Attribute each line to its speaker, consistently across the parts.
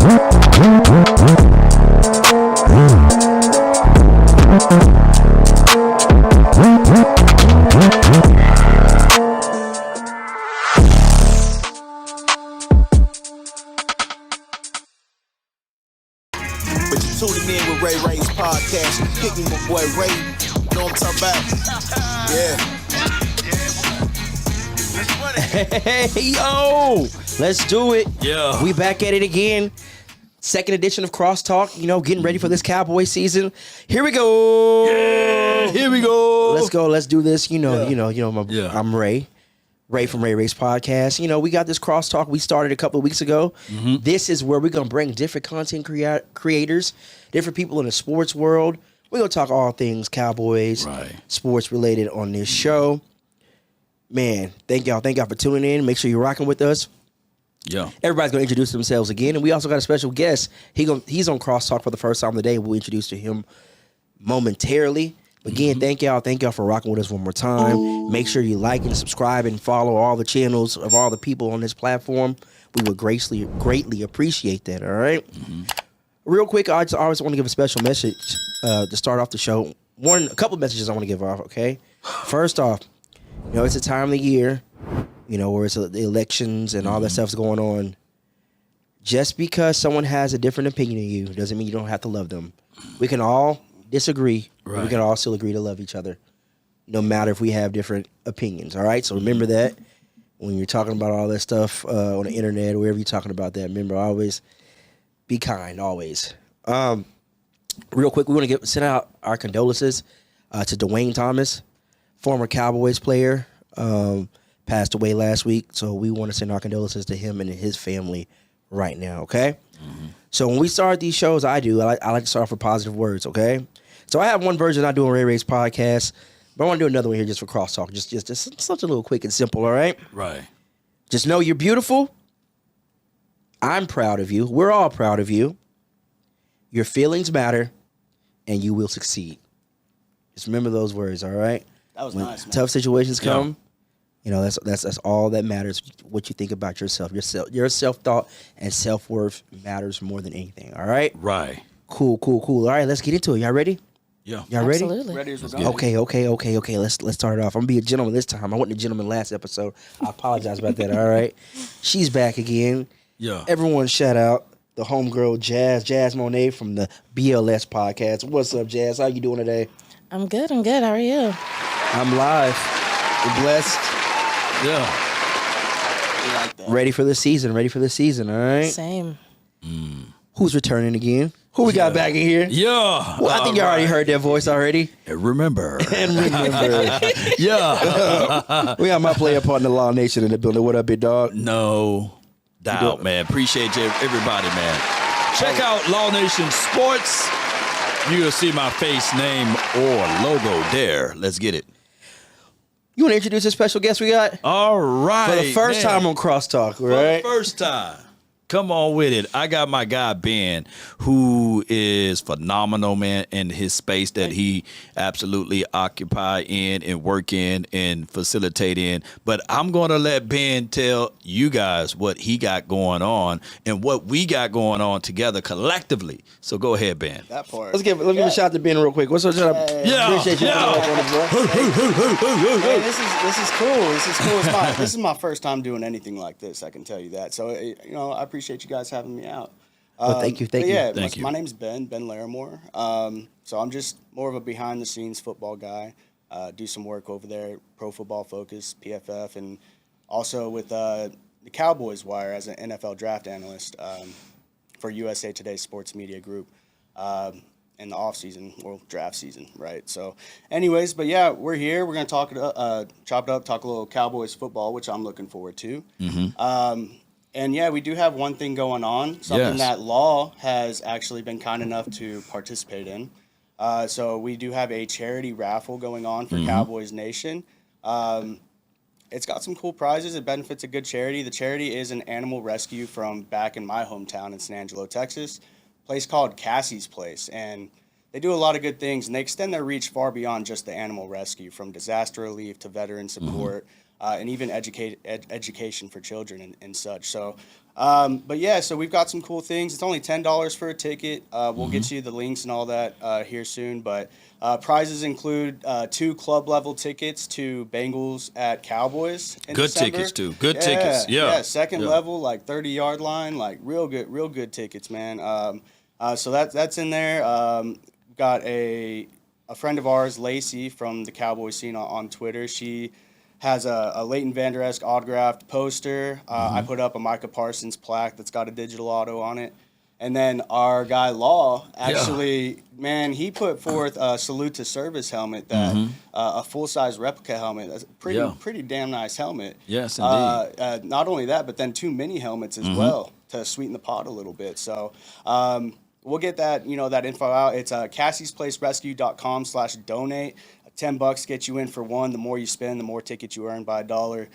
Speaker 1: Tuning in with Ray's podcast. Kick me, my boy Ray. You know what I'm talking about? Yeah.
Speaker 2: Hey, yo. Let's do it.
Speaker 3: Yeah.
Speaker 2: We back at it again. Second edition of Crosstalk. You know, getting ready for this Cowboy season. Here we go.
Speaker 3: Yeah. Here we go.
Speaker 2: Let's go. Let's do this. I'm Ray. Ray from Ray's podcast. You know, we got this crosstalk we started a couple of weeks ago. Mm-hmm. This is where we're going to bring different content creators, different people in the sports world. We're going to talk all things Cowboys, sports related on this show. Man, thank y'all. Thank y'all for tuning in. Make sure you're rocking with us.
Speaker 3: Yeah.
Speaker 2: Everybody's going to introduce themselves again. And we also got a special guest. He's on Crosstalk for the first time today. We'll introduce to him momentarily. Again, thank y'all for rocking with us one more time. Make sure you like and subscribe and follow all the channels of all the people on this platform. We would greatly appreciate that, all right? Mm-hmm. Real quick, I always want to give a special message to start off the show. A couple of messages I want to give off, okay? First off, you know, it's a time of the year, you know, where it's the elections and all that stuff's going on. Just because someone has a different opinion than you doesn't mean you don't have to love them. We can all disagree, but we can all still agree to love each other, no matter if we have different opinions, all right? So remember that when you're talking about all that stuff on the internet or wherever you're talking about that, remember, always be kind, always. Real quick, we want to send out our condolences to Dwayne Thomas, former Cowboys player, passed away last week, so we want to send our condolences to him and his family right now, okay? Mm-hmm. So when we start these shows, I like to start off with positive words, okay? So I have one version I do on Ray's podcast, but I want to do another one here just for crosstalk. Just something a little quick and simple, all right?
Speaker 3: Right.
Speaker 2: Just know you're beautiful. I'm proud of you. We're all proud of you. Your feelings matter, and you will succeed. Just remember those words, all right?
Speaker 4: That was nice, man.
Speaker 2: Tough situations come, you know, that's all that matters. What you think about yourself. Your self-thought and self-worth matters more than anything, all right?
Speaker 3: Right.
Speaker 2: Cool. All right, let's get into it. Y'all ready?
Speaker 3: Yeah.
Speaker 2: Y'all ready?
Speaker 4: Absolutely. Ready as we're going.
Speaker 2: Okay. Let's start it off. I'm gonna be a gentleman this time. I wasn't a gentleman last episode. I apologize about that. All right. She's back again.
Speaker 3: Yeah.
Speaker 2: Everyone shout out the homegirl Jazz Monet from the BLS podcast. What's up, Jazz? How you doing today?
Speaker 5: I'm good. How are you?
Speaker 2: I'm live. We're blessed.
Speaker 3: Yeah.
Speaker 4: Like that.
Speaker 2: Ready for the season, all right?
Speaker 5: Same.
Speaker 2: Who's returning again? Who we got back in here?
Speaker 3: Yeah.
Speaker 2: Well, I think you already heard that voice already.
Speaker 3: And remember.
Speaker 2: Yeah. We got my player partner, Law Nation, in the building. What up, big dog?
Speaker 3: No doubt, man. Appreciate you, everybody, man. Check out Law Nation Sports. You'll see my face, name, or logo there. Let's get it.
Speaker 2: You want to introduce a special guest we got?
Speaker 3: All right.
Speaker 2: For the first time on Crosstalk, right?
Speaker 3: For the first time. Come on with it. I got my guy, Ben, who is phenomenal, man, in his space that he absolutely occupy in and work in and facilitate in. But I'm going to let Ben tell you guys what he got going on and what we got going on together collectively. So go ahead, Ben.
Speaker 4: That part.
Speaker 2: Let's give a shout out to Ben real quick. What's up, shout out?
Speaker 3: Yeah.
Speaker 2: Appreciate you.
Speaker 4: Hey, this is cool. This is my first time doing anything like this. I can tell you that. So you know, I appreciate you guys having me out.
Speaker 2: Well, thank you.
Speaker 4: Yeah,
Speaker 3: Thank you.
Speaker 4: My name's Ben Larimore. So I'm just more of a behind-the-scenes football guy. Do some work over there, Pro Football Focus, PFF, and also with the Cowboys Wire as an NFL draft analyst for USA Today's Sports Media Group in the off-season, or draft season, right? So anyways, but yeah, we're here. We're going to chop it up, talk a little Cowboys football, which I'm looking forward to. Mm-hmm. And yeah, we do have one thing going on, something that Law has actually been kind enough to participate in. So we do have a charity raffle going on for Cowboys Nation. It's got some cool prizes. It benefits a good charity. The charity is an animal rescue from back in my hometown in San Angelo, Texas, a place called Cassie's Place. And they do a lot of good things, and they extend their reach far beyond just the animal rescue, from disaster relief to veteran support. and even education for children and such. So, but yeah, so we've got some cool things. It's only $10 for a ticket. We'll get you the links and all that here soon. But prizes include 2 club level tickets to Bengals at Cowboys in
Speaker 3: Good
Speaker 4: December.
Speaker 3: tickets too. Good tickets. Yeah.
Speaker 4: Second level, like 30-yard line, like real good tickets, man. So that's in there. Got a friend of ours, Lacey, from the Cowboy scene on Twitter. She has a Leighton Vander Esch autographed poster. I put up a Micah Parsons plaque that's got a digital auto on it. And then our guy Law, actually, man, he put forth a salute to service helmet, that a full-size replica helmet. That's a pretty damn nice helmet.
Speaker 3: Yes, indeed.
Speaker 4: Not only that, but then 2 mini helmets as well to sweeten the pot a little bit. So we'll get that, that info out. It's Cassie'sPlaceRescue.com/donate. $10 gets you in for one. The more you spend, the more tickets you earn by $1.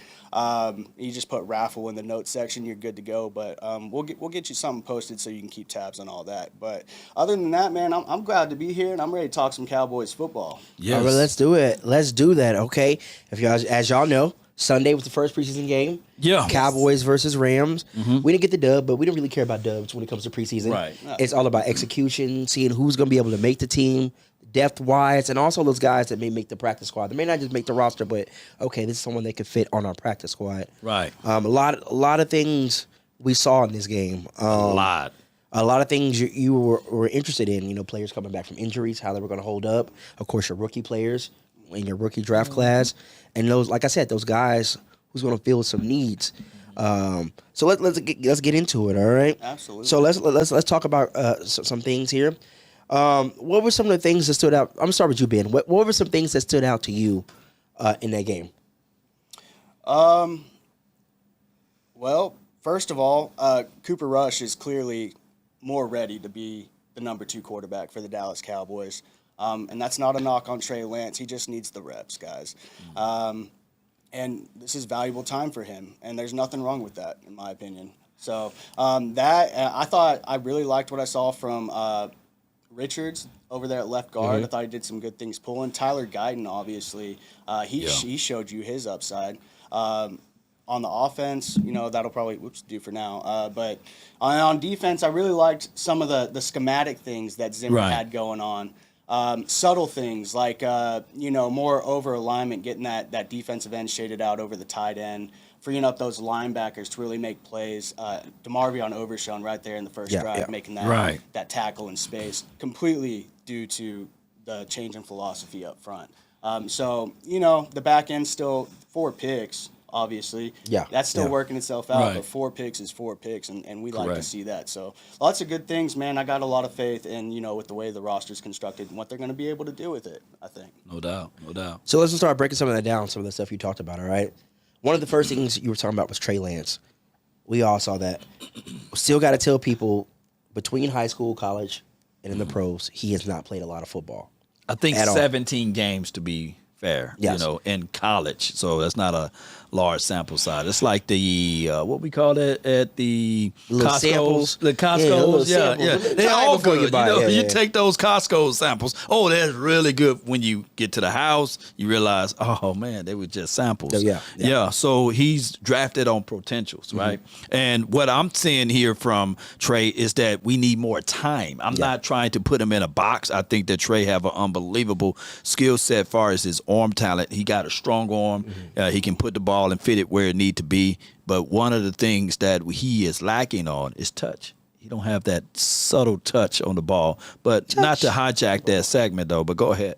Speaker 4: You just put raffle in the notes section, you're good to go. But we'll get you something posted so you can keep tabs on all that. But other than that, man, I'm glad to be here and I'm ready to talk some Cowboys football.
Speaker 2: Yes. All right, let's do it. Let's do that. Okay. If y'all, as y'all know, Sunday was the first preseason game.
Speaker 3: Yeah.
Speaker 2: Cowboys versus Rams. We didn't get the dub, but we don't really care about dubs when it comes to preseason.
Speaker 3: Right.
Speaker 2: It's all about execution, seeing who's going to be able to make the team, depth-wise, and also those guys that may make the practice squad. They may not just make the roster, but, okay, this is someone that could fit on our practice squad.
Speaker 3: Right.
Speaker 2: A lot of things we saw in this game. A lot of things you were interested in, players coming back from injuries, how they were going to hold up. Of course, your rookie players in your rookie draft class. And those, like I said, those guys who's going to fill some needs. So let's get into it, all right?
Speaker 4: Absolutely.
Speaker 2: So let's talk about some things here. What were some of the things that stood out? I'm gonna start with you, Ben. What were some things that stood out to you in that game?
Speaker 4: Well, first of all, Cooper Rush is clearly more ready to be the number 2 quarterback for the Dallas Cowboys. And that's not a knock on Trey Lance. He just needs the reps, guys. And this is valuable time for him. And there's nothing wrong with that, in my opinion. So I really liked what I saw from Richards over there at left guard. I thought he did some good things pulling. Tyler Guyton, obviously, he showed you his upside. On the offense, that'll probably do for now. But on defense, I really liked some of the schematic things that Zimmer had going on. Subtle things like, more over alignment, getting that defensive end shaded out over the tight end, freeing up those linebackers to really make plays. DeMarvion Overshown right there in the first drive, making that tackle in space, completely due to the change in philosophy up front. The back end still 4 picks. Obviously, that's still working itself out. But 4 picks is 4 picks, and we like to see that. So lots of good things, man. I got a lot of faith in with the way the roster's constructed and what they're going to be able to do with it. I think.
Speaker 3: No doubt.
Speaker 2: So let's start breaking some of that down. Some of the stuff you talked about. All right. One of the first things you were talking about was Trey Lance. We all saw that. Still got to tell people between high school, college, and in the pros, he has not played a lot of football.
Speaker 3: I think 17 games to be fair, in college. So that's not a large sample size. It's like the what we call it at the Costco's.
Speaker 2: Samples.
Speaker 3: The Costco's,
Speaker 2: yeah.
Speaker 3: They all good.
Speaker 2: You buy
Speaker 3: you take those Costco samples. Oh, that's really good. When you get to the house, you realize, oh man, they were just samples. Yeah. So he's drafted on potentials, right? And what I'm seeing here from Trey is that we need more time. I'm not trying to put him in a box. I think that Trey have an unbelievable skill set as far as his arm talent. He got a strong arm. He can put the ball and fit it where it need to be. But one of the things that he is lacking on is touch. He don't have that subtle touch on the ball. But not to hijack that segment, though. But go ahead.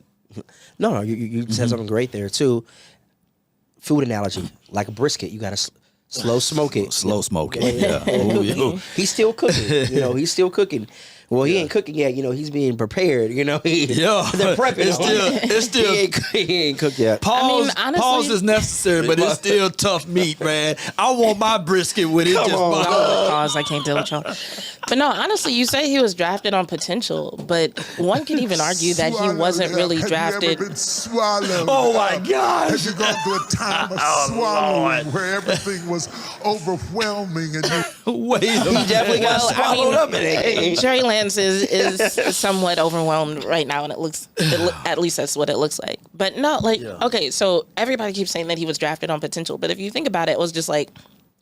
Speaker 2: No, you said something great there, too. Food analogy, like a brisket. You got to slow smoke it.
Speaker 3: Slow smoke it, yeah.
Speaker 2: He's still cooking. He's still cooking. Well, he ain't cooking yet. He's being prepared. They're prepping.
Speaker 3: It's still
Speaker 2: he ain't cooked yet.
Speaker 3: Pause.
Speaker 5: Honestly,
Speaker 3: Pause is necessary, but it's still tough meat, man. I want my brisket with it.
Speaker 5: Pause. I can't deal with y'all. But no, honestly, you say he was drafted on potential, but one could even argue that he wasn't really drafted.
Speaker 6: Have you ever been swallowed?
Speaker 3: Oh my gosh!
Speaker 6: Have you gone through a time of swallowing where everything was overwhelming and you?
Speaker 3: Wait, he
Speaker 2: definitely got swallowed up in it.
Speaker 5: Trey Lance Lance is somewhat overwhelmed right now, and at least that's what it looks like. But no, okay, so everybody keeps saying that he was drafted on potential, but if you think about it, it was just like,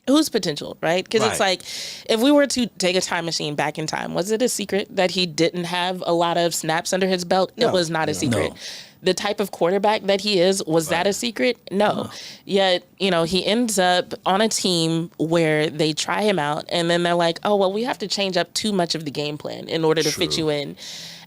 Speaker 5: whose potential, right? Because it's like, if we were to take a time machine back in time, was it a secret that he didn't have a lot of snaps under his belt? No. It was not a secret. No. The type of quarterback that he is, was that a secret? No. Yet, he ends up on a team where they try him out, and then they're like, oh, well, we have to change up too much of the game plan in order to fit you in.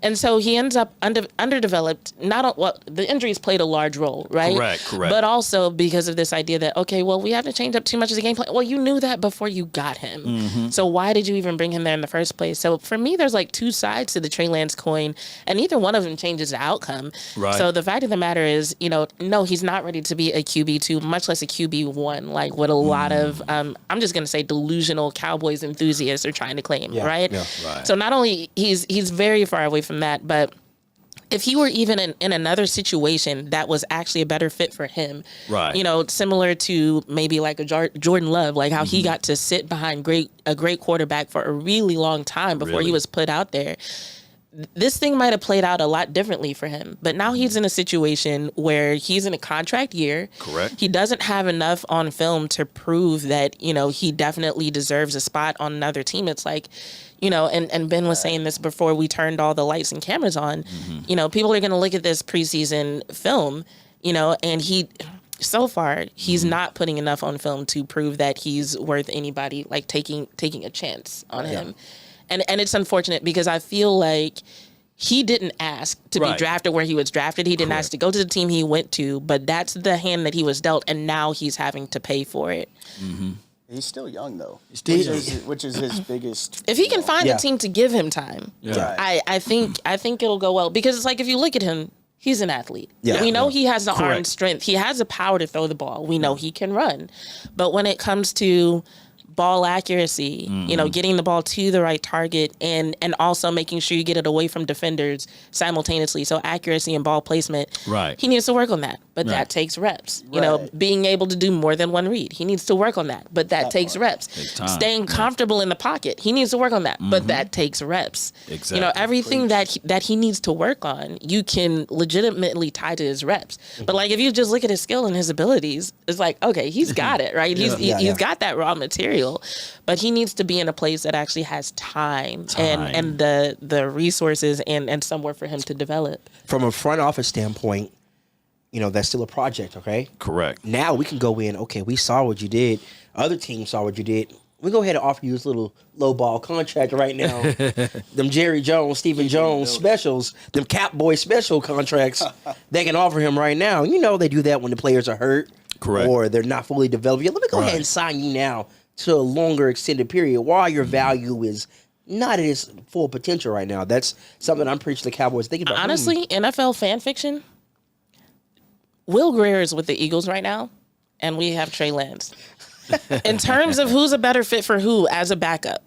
Speaker 5: And so he ends up underdeveloped. The injuries played a large role, right?
Speaker 3: Correct.
Speaker 5: But also because of this idea that, okay, well, we have to change up too much of the game plan. Well, you knew that before you got him. Mm-hmm. So why did you even bring him there in the first place? So for me, there's like two sides to the Trey Lance coin, and neither one of them changes the outcome. Right. So the fact of the matter is, no, he's not ready to be a QB2, much less a QB1, like what a lot of, I'm just going to say delusional Cowboys enthusiasts are trying to claim, right? Yeah, right. So not only he's very far away from that, but if he were even in another situation that was actually a better fit for him, right? Similar to maybe like a Jordan Love, like how he got to sit behind a great quarterback for a really long time before he was put out there. This thing might have played out a lot differently for him, but now he's in a situation where he's in a contract year. Correct. He doesn't have enough on film to prove that, he definitely deserves a spot on another team. It's like, and Ben was saying this before we turned all the lights and cameras on, people are going to look at this preseason film, and so far, he's not putting enough on film to prove that he's worth anybody like taking a chance on him. And it's unfortunate because I feel like he didn't ask to be drafted where he was drafted. He didn't ask to go to the team he went to, but that's the hand that he was dealt, and now he's having to pay for it. Mm-hmm.
Speaker 4: He's still young, though, which is his biggest...
Speaker 5: If he can find a team to give him time, I think it'll go well. Because it's like, if you look at him, he's an athlete. Yeah. We know he has the arm strength. He has the power to throw the ball. We know he can run. But when it comes to ball accuracy, getting the ball to the right target and also making sure you get it away from defenders simultaneously. So accuracy and ball placement. Right. He needs to work on that, but that takes reps. Being able to do more than one read. He needs to work on that, but that takes reps. Staying comfortable in the pocket. He needs to work on that, but that takes reps. Exactly. Everything that he needs to work on, you can legitimately tie to his reps. But like if you just look at his skill and his abilities, it's like, okay, he's got it, right? He's got that raw material. But he needs to be in a place that actually has time. And the resources and somewhere for him to develop.
Speaker 2: From a front office standpoint, that's still a project, okay?
Speaker 3: Correct.
Speaker 2: Now we can go in, okay, we saw what you did. Other teams saw what you did. We go ahead and offer you this little low ball contract right now. Them Jerry Jones, Stephen Jones specials, them Cap Boy special contracts they can offer him right now. They do that when the players are hurt. Correct. Or they're not fully developed. Let me go ahead and sign you now to a longer extended period while your value is not at its full potential right now. That's something I'm preaching the Cowboys thinking about.
Speaker 5: Honestly, NFL fan fiction, Will Greer is with the Eagles right now, and we have Trey Lance. In terms of who's a better fit for who as a backup,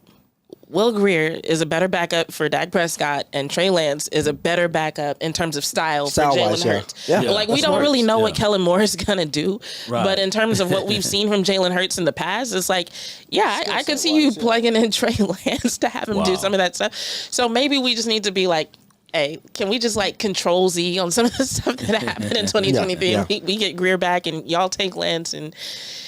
Speaker 5: Will Greer is a better backup for Dak Prescott, and Trey Lance is a better backup in terms of style for Jalen Hurts. Yeah. Like, we don't really know what Kellen Moore is going to do, but in terms of what we've seen from Jalen Hurts in the past, it's like, I could see you plugging in Trey Lance to have him do some of that stuff. So maybe we just need to be like, hey, can we just like Control Z on some of the stuff that happened in 2023? We get Greer back and y'all take Lance, and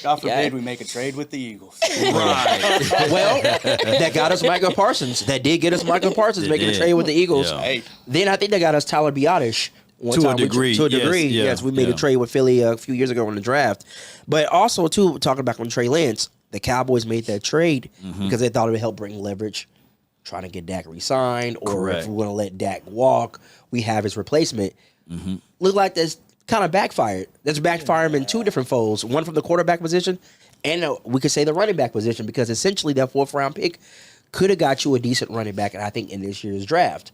Speaker 4: God forbid we make a trade with the Eagles.
Speaker 2: Right. Well, that got us Michael Parsons. That did get us Michael Parsons making a trade with the Eagles. Yeah. Hey. Then I think they got us Tyler Biotish.
Speaker 3: To a degree.
Speaker 2: Yes, we made a trade with Philly a few years ago in the draft. But also, too, talking about on Trey Lance, the Cowboys made that trade because they thought it would help bring leverage, trying to get Dak re-signed, or if we want to let Dak walk, we have his replacement. Look like that's kind of backfired. That's backfired in two different folds. One from the quarterback position, and we could say the running back position, because essentially that 4th round pick could have got you a decent running back, and I think in this year's draft.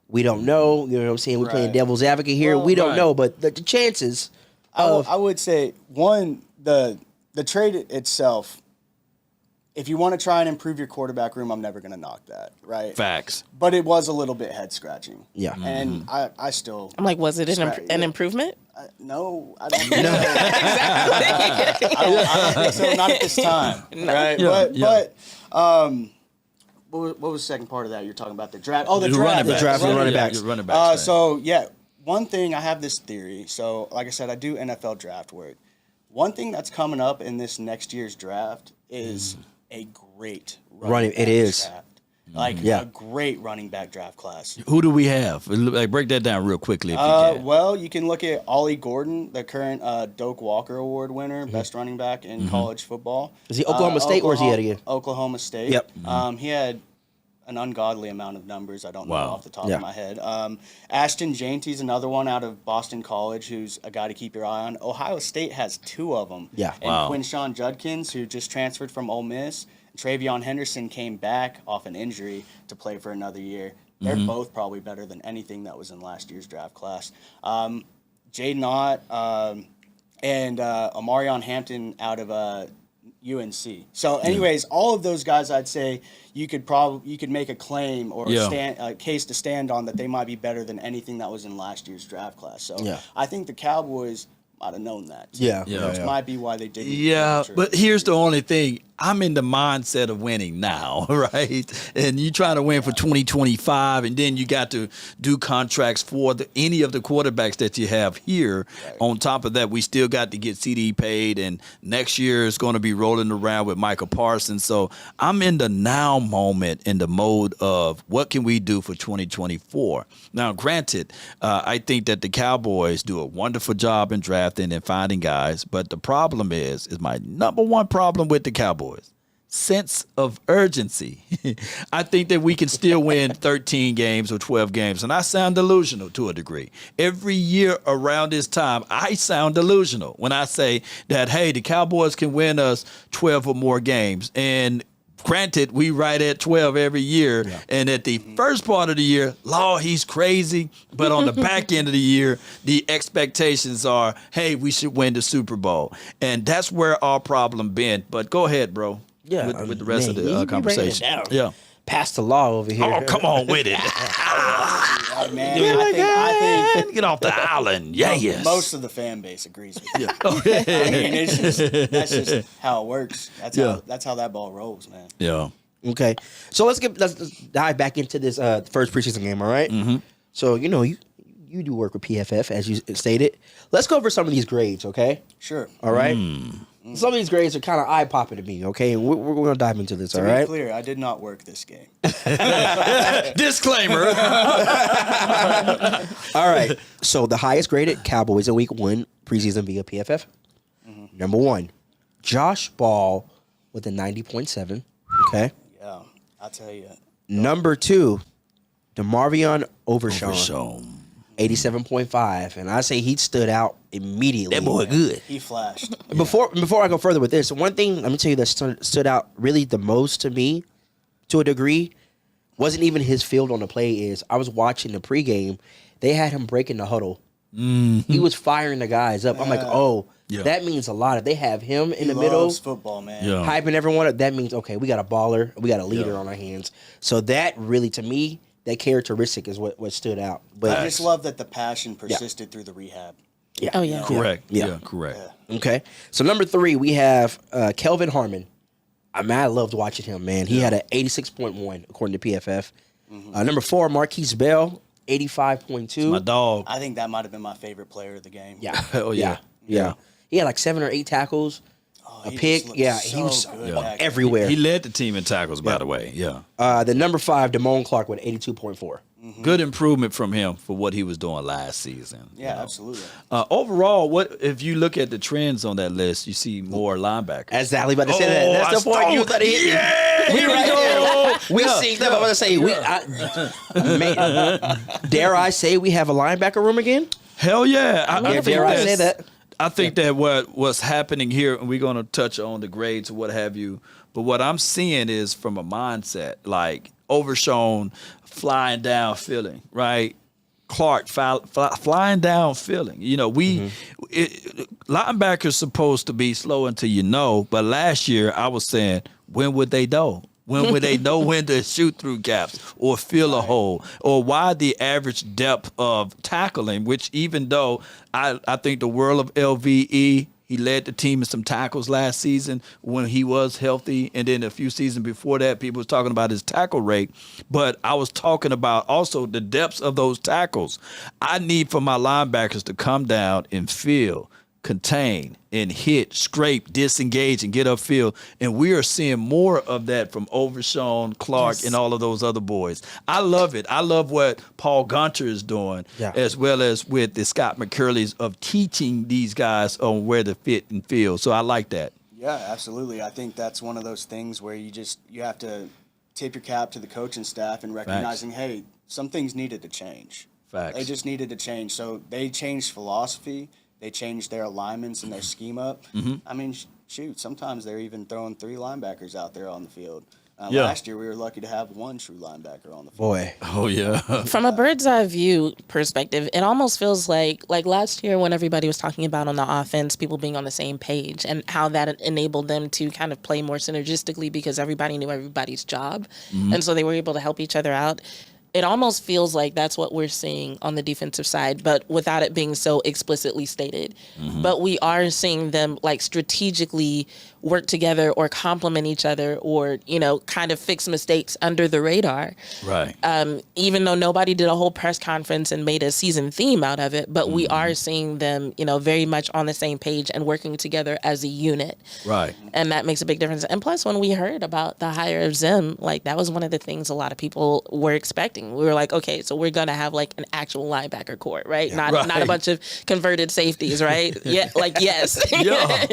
Speaker 2: We don't know. You know what I'm saying? We're playing devil's advocate here. Well, we don't know, but the chances of...
Speaker 4: I would say, one, the trade itself, if you want to try and improve your quarterback room, I'm never going to knock that, right?
Speaker 3: Facts.
Speaker 4: But it was a little bit head-scratching.
Speaker 2: Yeah.
Speaker 4: And I still...
Speaker 5: I'm like, was it an improvement?
Speaker 4: No, I don't know. Exactly. I don't think so, not at this time, right? But what was the second part of that? You're talking about the draft. Oh, the
Speaker 3: Your
Speaker 4: draft.
Speaker 3: running backs.
Speaker 2: The draft and
Speaker 3: Yeah,
Speaker 2: running
Speaker 3: yeah,
Speaker 2: backs.
Speaker 3: your running backs.
Speaker 4: So yeah, one thing I have this theory. So like I said, I do NFL draft work. One thing that's coming up in this next year's draft is a great running
Speaker 2: It
Speaker 4: back
Speaker 2: is.
Speaker 4: draft. Like a great running back draft class.
Speaker 3: Who do we have? Like, break that down real quickly if you can.
Speaker 4: Well, you can look at Ollie Gordon, the current Doak Walker Award winner, best running back in college football.
Speaker 2: Is he Oklahoma State or is he out of here?
Speaker 4: Oklahoma State.
Speaker 2: Yep.
Speaker 4: He had an ungodly amount of numbers. I don't know off the top
Speaker 2: Yeah.
Speaker 4: of my head. Ashton Jainty's another one out of Boston College who's a guy to keep your eye on. Ohio State has two of them.
Speaker 2: Yeah.
Speaker 4: And Quinshawn Judkins, who just transferred from Ole Miss. Travion Henderson came back off an injury to play for another year. They're both probably better than anything that was in last year's draft class. Jaden Ott and Amarion Hampton out of UNC. So, anyways, all of those guys, I'd say you could make a claim or a case to stand on that they might be better than anything that was in last year's draft class. So, I think the Cowboys might have known that.
Speaker 2: Yeah.
Speaker 4: Which might be why they didn't.
Speaker 3: Yeah, but here's the only thing. I'm in the mindset of winning now, right? And you trying to win for 2025, and then you got to do contracts for any of the quarterbacks that you have here. Right. On top of that, we still got to get CD paid, and next year is going to be rolling around with Michael Parsons. So I'm in the now moment, in the mode of what can we do for 2024. Now, granted, I think that the Cowboys do a wonderful job in drafting and finding guys, but the problem is my number one problem with the Cowboys. Sense of urgency. I think that we can still win 13 games or 12 games, and I sound delusional to a degree. Every year around this time, I sound delusional when I say that, hey, the Cowboys can win us 12 or more games. And granted, we right at 12 every year, and at the first part of the year, he's crazy. But on the back end of the year, the expectations are, hey, we should win the Super Bowl. And that's where our problem been. But go ahead, bro.
Speaker 2: Yeah,
Speaker 3: With the rest of the conversation.
Speaker 2: Yeah. Pass the law over here.
Speaker 3: Oh, come on with it.
Speaker 4: Man, I think
Speaker 3: Get off the island. Yes.
Speaker 4: most of the fan base agrees with you. I mean, that's just how it works. That's how that ball rolls, man.
Speaker 3: Yeah.
Speaker 2: Okay, so let's dive back into this first preseason game. All right? So you do work with PFF as you stated. Let's go over some of these grades. Okay.
Speaker 4: Sure.
Speaker 2: All right. Some of these grades are kind of eye popping to me. Okay, we're gonna dive into this.
Speaker 4: To
Speaker 2: all
Speaker 4: be
Speaker 2: right.
Speaker 4: clear, I did not work this game.
Speaker 3: Disclaimer.
Speaker 2: All right. So the highest graded Cowboys in Week 1 preseason via PFF. Number 1, Josh Ball with a 90.7. Okay.
Speaker 4: Yeah, I'll tell you.
Speaker 2: Number 2, DeMarvion Overshown. 87.5, and I say he stood out immediately.
Speaker 3: That boy good.
Speaker 4: He flashed.
Speaker 2: Before I go further with this, one thing let me tell you that stood out really the most to me, to a degree, wasn't even his field on the play. Is I was watching the pregame, they had him breaking the huddle. He was firing the guys up. I'm like, that means a lot. If they have him in the middle,
Speaker 4: football, man.
Speaker 3: Yeah.
Speaker 2: hyping everyone up, that means okay, we got a baller, we got a leader on our hands. So that really, to me, that characteristic is what stood out. But
Speaker 4: I just love that the passion persisted through the rehab.
Speaker 2: yeah.
Speaker 5: Oh, yeah.
Speaker 3: Correct.
Speaker 2: Yeah.
Speaker 3: Yeah, correct.
Speaker 2: Okay. So number 3, we have Kelvin Harmon. I loved watching him, man. He had an 86.1 according to PFF. Number 4, Marquise Bell, 85.2.
Speaker 3: My dog.
Speaker 4: I think that might have been my favorite player of the game.
Speaker 2: Yeah.
Speaker 3: Oh, yeah.
Speaker 2: Yeah. He had like 7 or 8 tackles, a
Speaker 4: He
Speaker 2: pick.
Speaker 4: just looked
Speaker 2: Yeah,
Speaker 4: so
Speaker 2: he was
Speaker 4: good back there.
Speaker 2: everywhere.
Speaker 3: He led the team in tackles, by the way. Yeah.
Speaker 2: The number 5, Damone Clark with 82.4.
Speaker 3: Good improvement from him for what he was doing last season.
Speaker 4: Yeah, absolutely.
Speaker 3: Overall, what if you look at the trends on that list, you see more linebackers.
Speaker 2: Exactly about to say that. That's the point you thought he hit. We right there. We see that. I'm going to say, dare I say we have a linebacker room again?
Speaker 3: Hell yeah. I think
Speaker 2: dare I say that?
Speaker 3: I think that what's happening here, and we're going to touch on the grades or what have you, but what I'm seeing is from a mindset, like Overshown flying down feeling, right? Clark flying down feeling. Linebackers supposed to be slow until you know, but last year I was saying, when would they know? When would they know when to shoot through gaps or fill a hole? Or why the average depth of tackling, which even though I think the world of LVE, He led the team in some tackles last season when he was healthy. And then a few seasons before that, people was talking about his tackle rate. But I was talking about also the depths of those tackles. I need for my linebackers to come down and feel, contain, and hit, scrape, disengage, and get upfield. And we are seeing more of that from Overshawn, Clark,
Speaker 5: Yes.
Speaker 3: and all of those other boys. I love it. I love what Paul Gunter is doing, as well as with the Scott McCurleys of teaching these guys on where to fit and feel. So I like that.
Speaker 4: Yeah, absolutely. I think that's one of those things where you have to tip your cap to the coaching staff and recognizing, hey, some things needed to change.
Speaker 3: Facts.
Speaker 4: They just needed to change. So they changed philosophy. They changed their alignments and their scheme up. I mean, shoot, sometimes they're even throwing 3 linebackers out there on the field. Last year, we were lucky to have 1 true linebacker on the field.
Speaker 2: Boy.
Speaker 3: Oh, yeah.
Speaker 5: From a bird's eye view perspective, it almost feels like last year when everybody was talking about on the offense, people being on the same page and how that enabled them to kind of play more synergistically because everybody knew everybody's job. And so they were able to help each other out. It almost feels like that's what we're seeing on the defensive side, but without it being so explicitly stated. But we are seeing them strategically work together or complement each other or, kind of fix mistakes under the radar.
Speaker 3: Right.
Speaker 5: Even though nobody did a whole press conference and made a season theme out of it, but we are seeing them, very much on the same page and working together as a unit.
Speaker 3: Right.
Speaker 5: And that makes a big difference. And plus, when we heard about the hire of Zim, that was one of the things a lot of people were expecting. We were like, okay, so we're going to have an actual linebacker court, right?
Speaker 2: Yeah.
Speaker 5: Not a bunch of converted safeties, right? Yeah, yes.
Speaker 3: Yeah.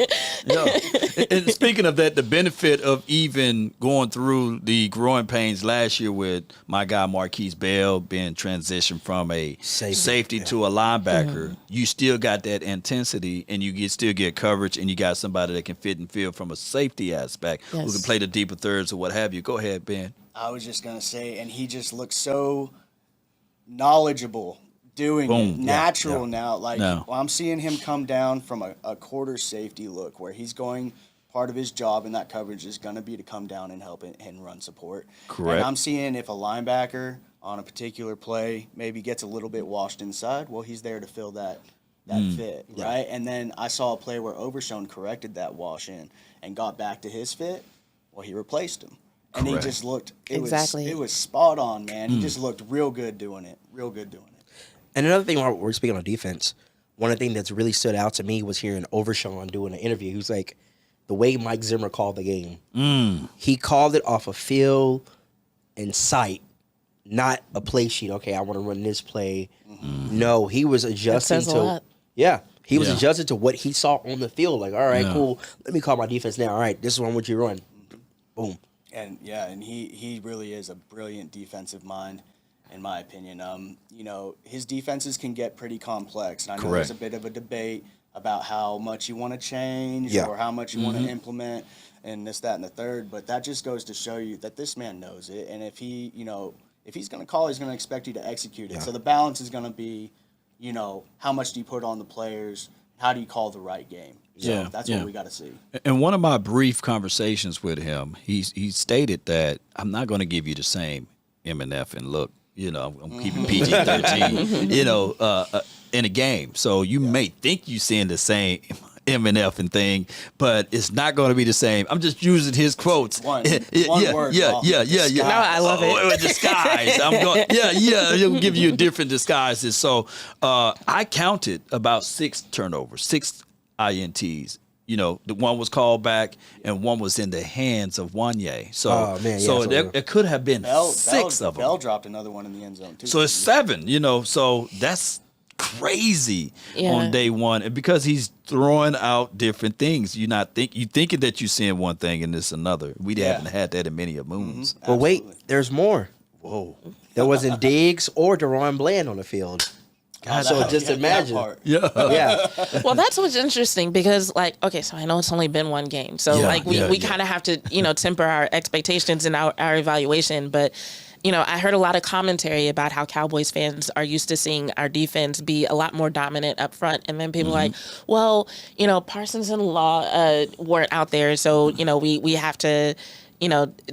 Speaker 3: And speaking of that, the benefit of even going through the growing pains last year with my guy Marquise Bell being transitioned from a safety to a linebacker, you still got that intensity and you still get coverage and you got somebody that can fit and feel from a safety aspect who can play the deeper thirds or what have you. Go ahead, Ben.
Speaker 4: I was just going to say, and he just looks so knowledgeable doing it, natural now. Well, I'm seeing him come down from a quarter safety look where he's going, part of his job in that coverage is going to be to come down and help and run support.
Speaker 3: Correct.
Speaker 4: And I'm seeing if a linebacker on a particular play maybe gets a little bit washed inside, well, he's there to fill that fit, right? And then I saw a play where Overshawn corrected that wash in and got back to his fit. Well, he replaced him. And he just looked, it was spot on, man. He just looked real good doing it.
Speaker 2: And another thing, while we're speaking on defense, one of the things that's really stood out to me was hearing Overshawn doing an interview. He was like, the way Mike Zimmer called the game, he called it off a feel and sight, not a play sheet. Okay, I want to run this play. No, he was adjusting
Speaker 5: That says a lot.
Speaker 2: He was adjusting to what he saw on the field. Like, all right, cool. Let me call my defense now. All right, this is one what you run. Boom.
Speaker 4: And he really is a brilliant defensive mind, in my opinion. His defenses can get pretty complex, and I know there's a bit of a debate about how much you want to change or how much you want to implement, and this, that, and the third. But that just goes to show you that this man knows it, and if he's going to call, he's going to expect you to execute it. So the balance is going to be, how much do you put on the players? How do you call the right game? So that's what we got to see.
Speaker 3: In one of my brief conversations with him, he stated that I'm not going to give you the same M&F and look. I'm keeping PG-13, in a game. So you may think you're seeing the same M&F and thing, but it's not going to be the same. I'm just using his quotes.
Speaker 4: One word.
Speaker 5: No, I love it.
Speaker 3: Disguise. He'll give you different disguises. So I counted about 6 turnovers, 6 INTs. The one was called back and one was in the hands of Wanye. So, it could have been 6 of them.
Speaker 4: Bell dropped another one in the end zone, too.
Speaker 3: So it's 7, so that's crazy on day one. And because he's throwing out different things, you thinking that you're seeing one thing and it's another. We haven't had that in many a moons.
Speaker 2: But wait, there's more. Whoa. There wasn't Diggs or Deron Bland on the field. God, so just imagine.
Speaker 5: Well, that's what's interesting because, so I know it's only been one game. So, we kind of have to, temper our expectations and our evaluation. But, I heard a lot of commentary about how Cowboys fans are used to seeing our defense be a lot more dominant up front. And then people are like, well, Parsons and Law weren't out there. So, we have to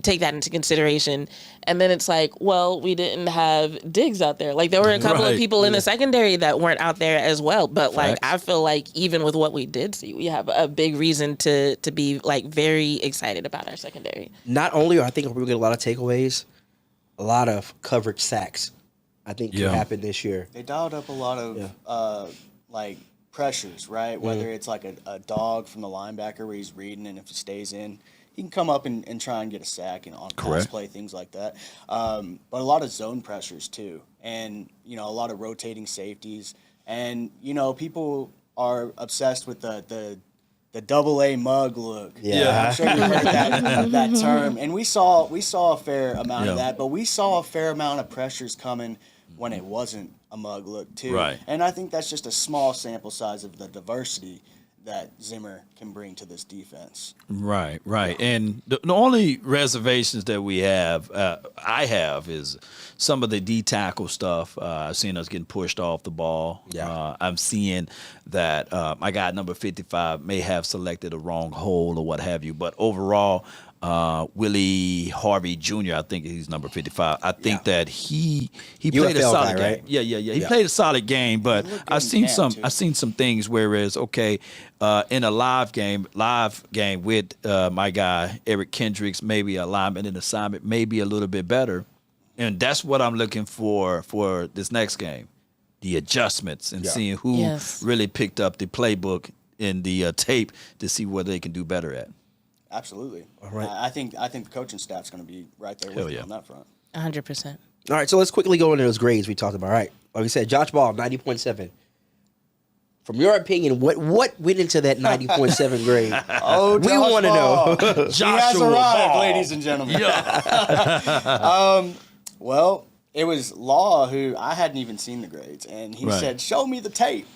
Speaker 5: take that into consideration. And then it's like, well, we didn't have Diggs out there. Like, there were a couple of people in the secondary that weren't out there as well. But, like, I feel like even with what we did see, we have a big reason to be, like, very excited about our secondary.
Speaker 2: Not only I think we're going to get a lot of takeaways, a lot of coverage sacks, I think, can happen this year.
Speaker 4: They dialed up a lot of, like, pressures, right? Whether it's, like, a dog from the linebacker where he's reading, and if he stays in, he can come up and try and get a sack and on pass play, things like that. But a lot of zone pressures too, and a lot of rotating safeties. And people are obsessed with the double A mug look.
Speaker 2: Yeah.
Speaker 4: I'm sure you've heard that term. And we saw a fair amount of that, but we saw a fair amount of pressures coming when it wasn't a mug look too.
Speaker 3: Right.
Speaker 4: And I think that's just a small sample size of the diversity that Zimmer can bring to this defense.
Speaker 3: Right. And the only reservations that we have, I have, is some of the D-tackle stuff. I've seen us getting pushed off the ball.
Speaker 2: Yeah.
Speaker 3: I'm seeing that my guy number 55 may have selected a wrong hole or what have you. But overall, Willie Harvey Jr., I think he's number 55. I think that he played a solid game.
Speaker 2: Right?
Speaker 3: Yeah. He played a solid game, but I've seen some things whereas in a live game with my guy Eric Kendricks, maybe alignment and assignment may be a little bit better, and that's what I'm looking for this next game, the adjustments and seeing who really picked up the playbook in the tape to see what they can do better at.
Speaker 4: Absolutely.
Speaker 2: All right.
Speaker 4: I think the coaching staff's going to be right there with you on that front.
Speaker 5: 100%.
Speaker 2: All right, so let's quickly go into those grades we talked about. All right, like we said, Josh Ball, 90.7. From your opinion, what went into that 90.7 grade?
Speaker 4: Oh,
Speaker 2: we want to know.
Speaker 4: He has arrived, ladies and gentlemen. Well, it was Law who I hadn't even seen the grades, and he said, "Show me the tape."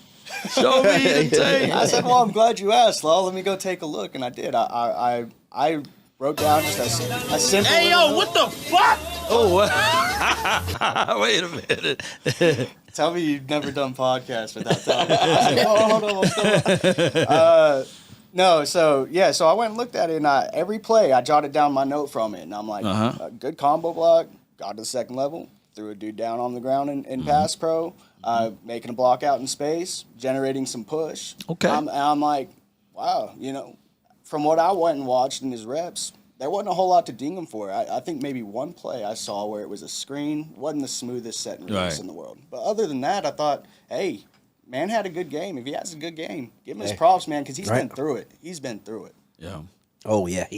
Speaker 3: Show me the tape.
Speaker 4: I said, "Well, I'm glad you asked, Law. Let me go take a look," and I did. I wrote down just a simple.
Speaker 3: Hey, yo, what the fuck? Oh, wait a minute.
Speaker 4: Tell me you've never done podcasts without telling me. I said, hold on, what's going on? So I went and looked at it, and every play, I jotted down my note from it, and I'm like, good combo block, got to the second level, threw a dude down on the ground in pass pro, making a block out in space, generating some push.
Speaker 3: Okay.
Speaker 4: I'm like, wow, from what I went and watched in his reps, there wasn't a whole lot to ding him for. I think maybe one play I saw where it was a screen, wasn't the smoothest set and release in the world. But other than that, I thought, hey, man had a good game. If he has a good game, give him his props, man, because he's been through it. He's been through it.
Speaker 3: Yeah.
Speaker 2: Oh, yeah.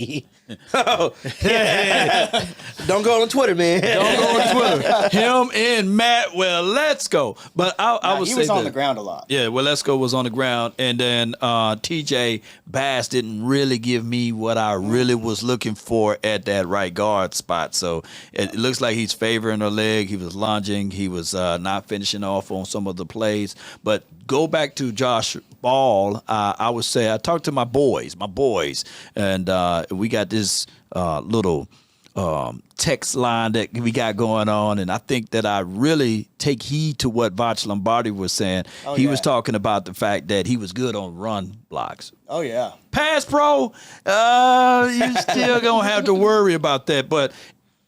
Speaker 2: Don't go on Twitter, man.
Speaker 3: Don't go on Twitter. Him and Matt, well, let's go. But I would say
Speaker 4: he was on the ground a lot.
Speaker 3: Yeah, well, let's go was on the ground. And then TJ Bass didn't really give me what I really was looking for at that right guard spot. So it looks like he's favoring a leg. He was lunging. He was not finishing off on some of the plays. But go back to Josh Ball. I would say I talked to my boys, and we got this little text line that we got going on, and I think that I really take heed to what Vach Lombardi was saying. He was talking about the fact that he was good on run blocks.
Speaker 4: Oh, yeah.
Speaker 3: Pass pro, you still gonna have to worry about that. But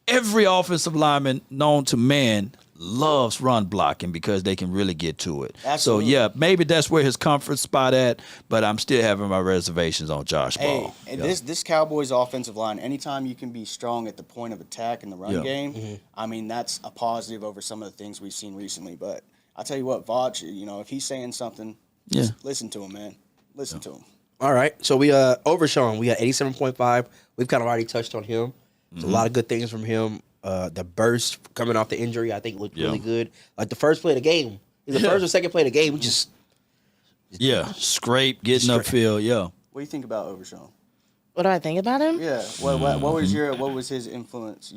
Speaker 3: every offensive lineman known to man loves run blocking because they can really get to it.
Speaker 4: Absolutely.
Speaker 3: So, yeah, maybe that's where his comfort spot at, but I'm still having my reservations on Josh Ball.
Speaker 4: And this Cowboys offensive line, anytime you can be strong at the point of attack in the run game, I mean, that's a positive over some of the things we've seen recently. But I'll tell you what, Vach, if he's saying something, just listen to him, man. Listen to him.
Speaker 2: All right, so we Overshawn, we got 87.5. We've kind of already touched on him. There's a lot of good things from him. The burst coming off the injury, I think, looked really good. Like the first play of the game, the first or second play of the game, we just
Speaker 3: scrape, getting upfield,
Speaker 4: What do you think about Overshawn?
Speaker 5: What do I think about him?
Speaker 4: Yeah. What was his influence,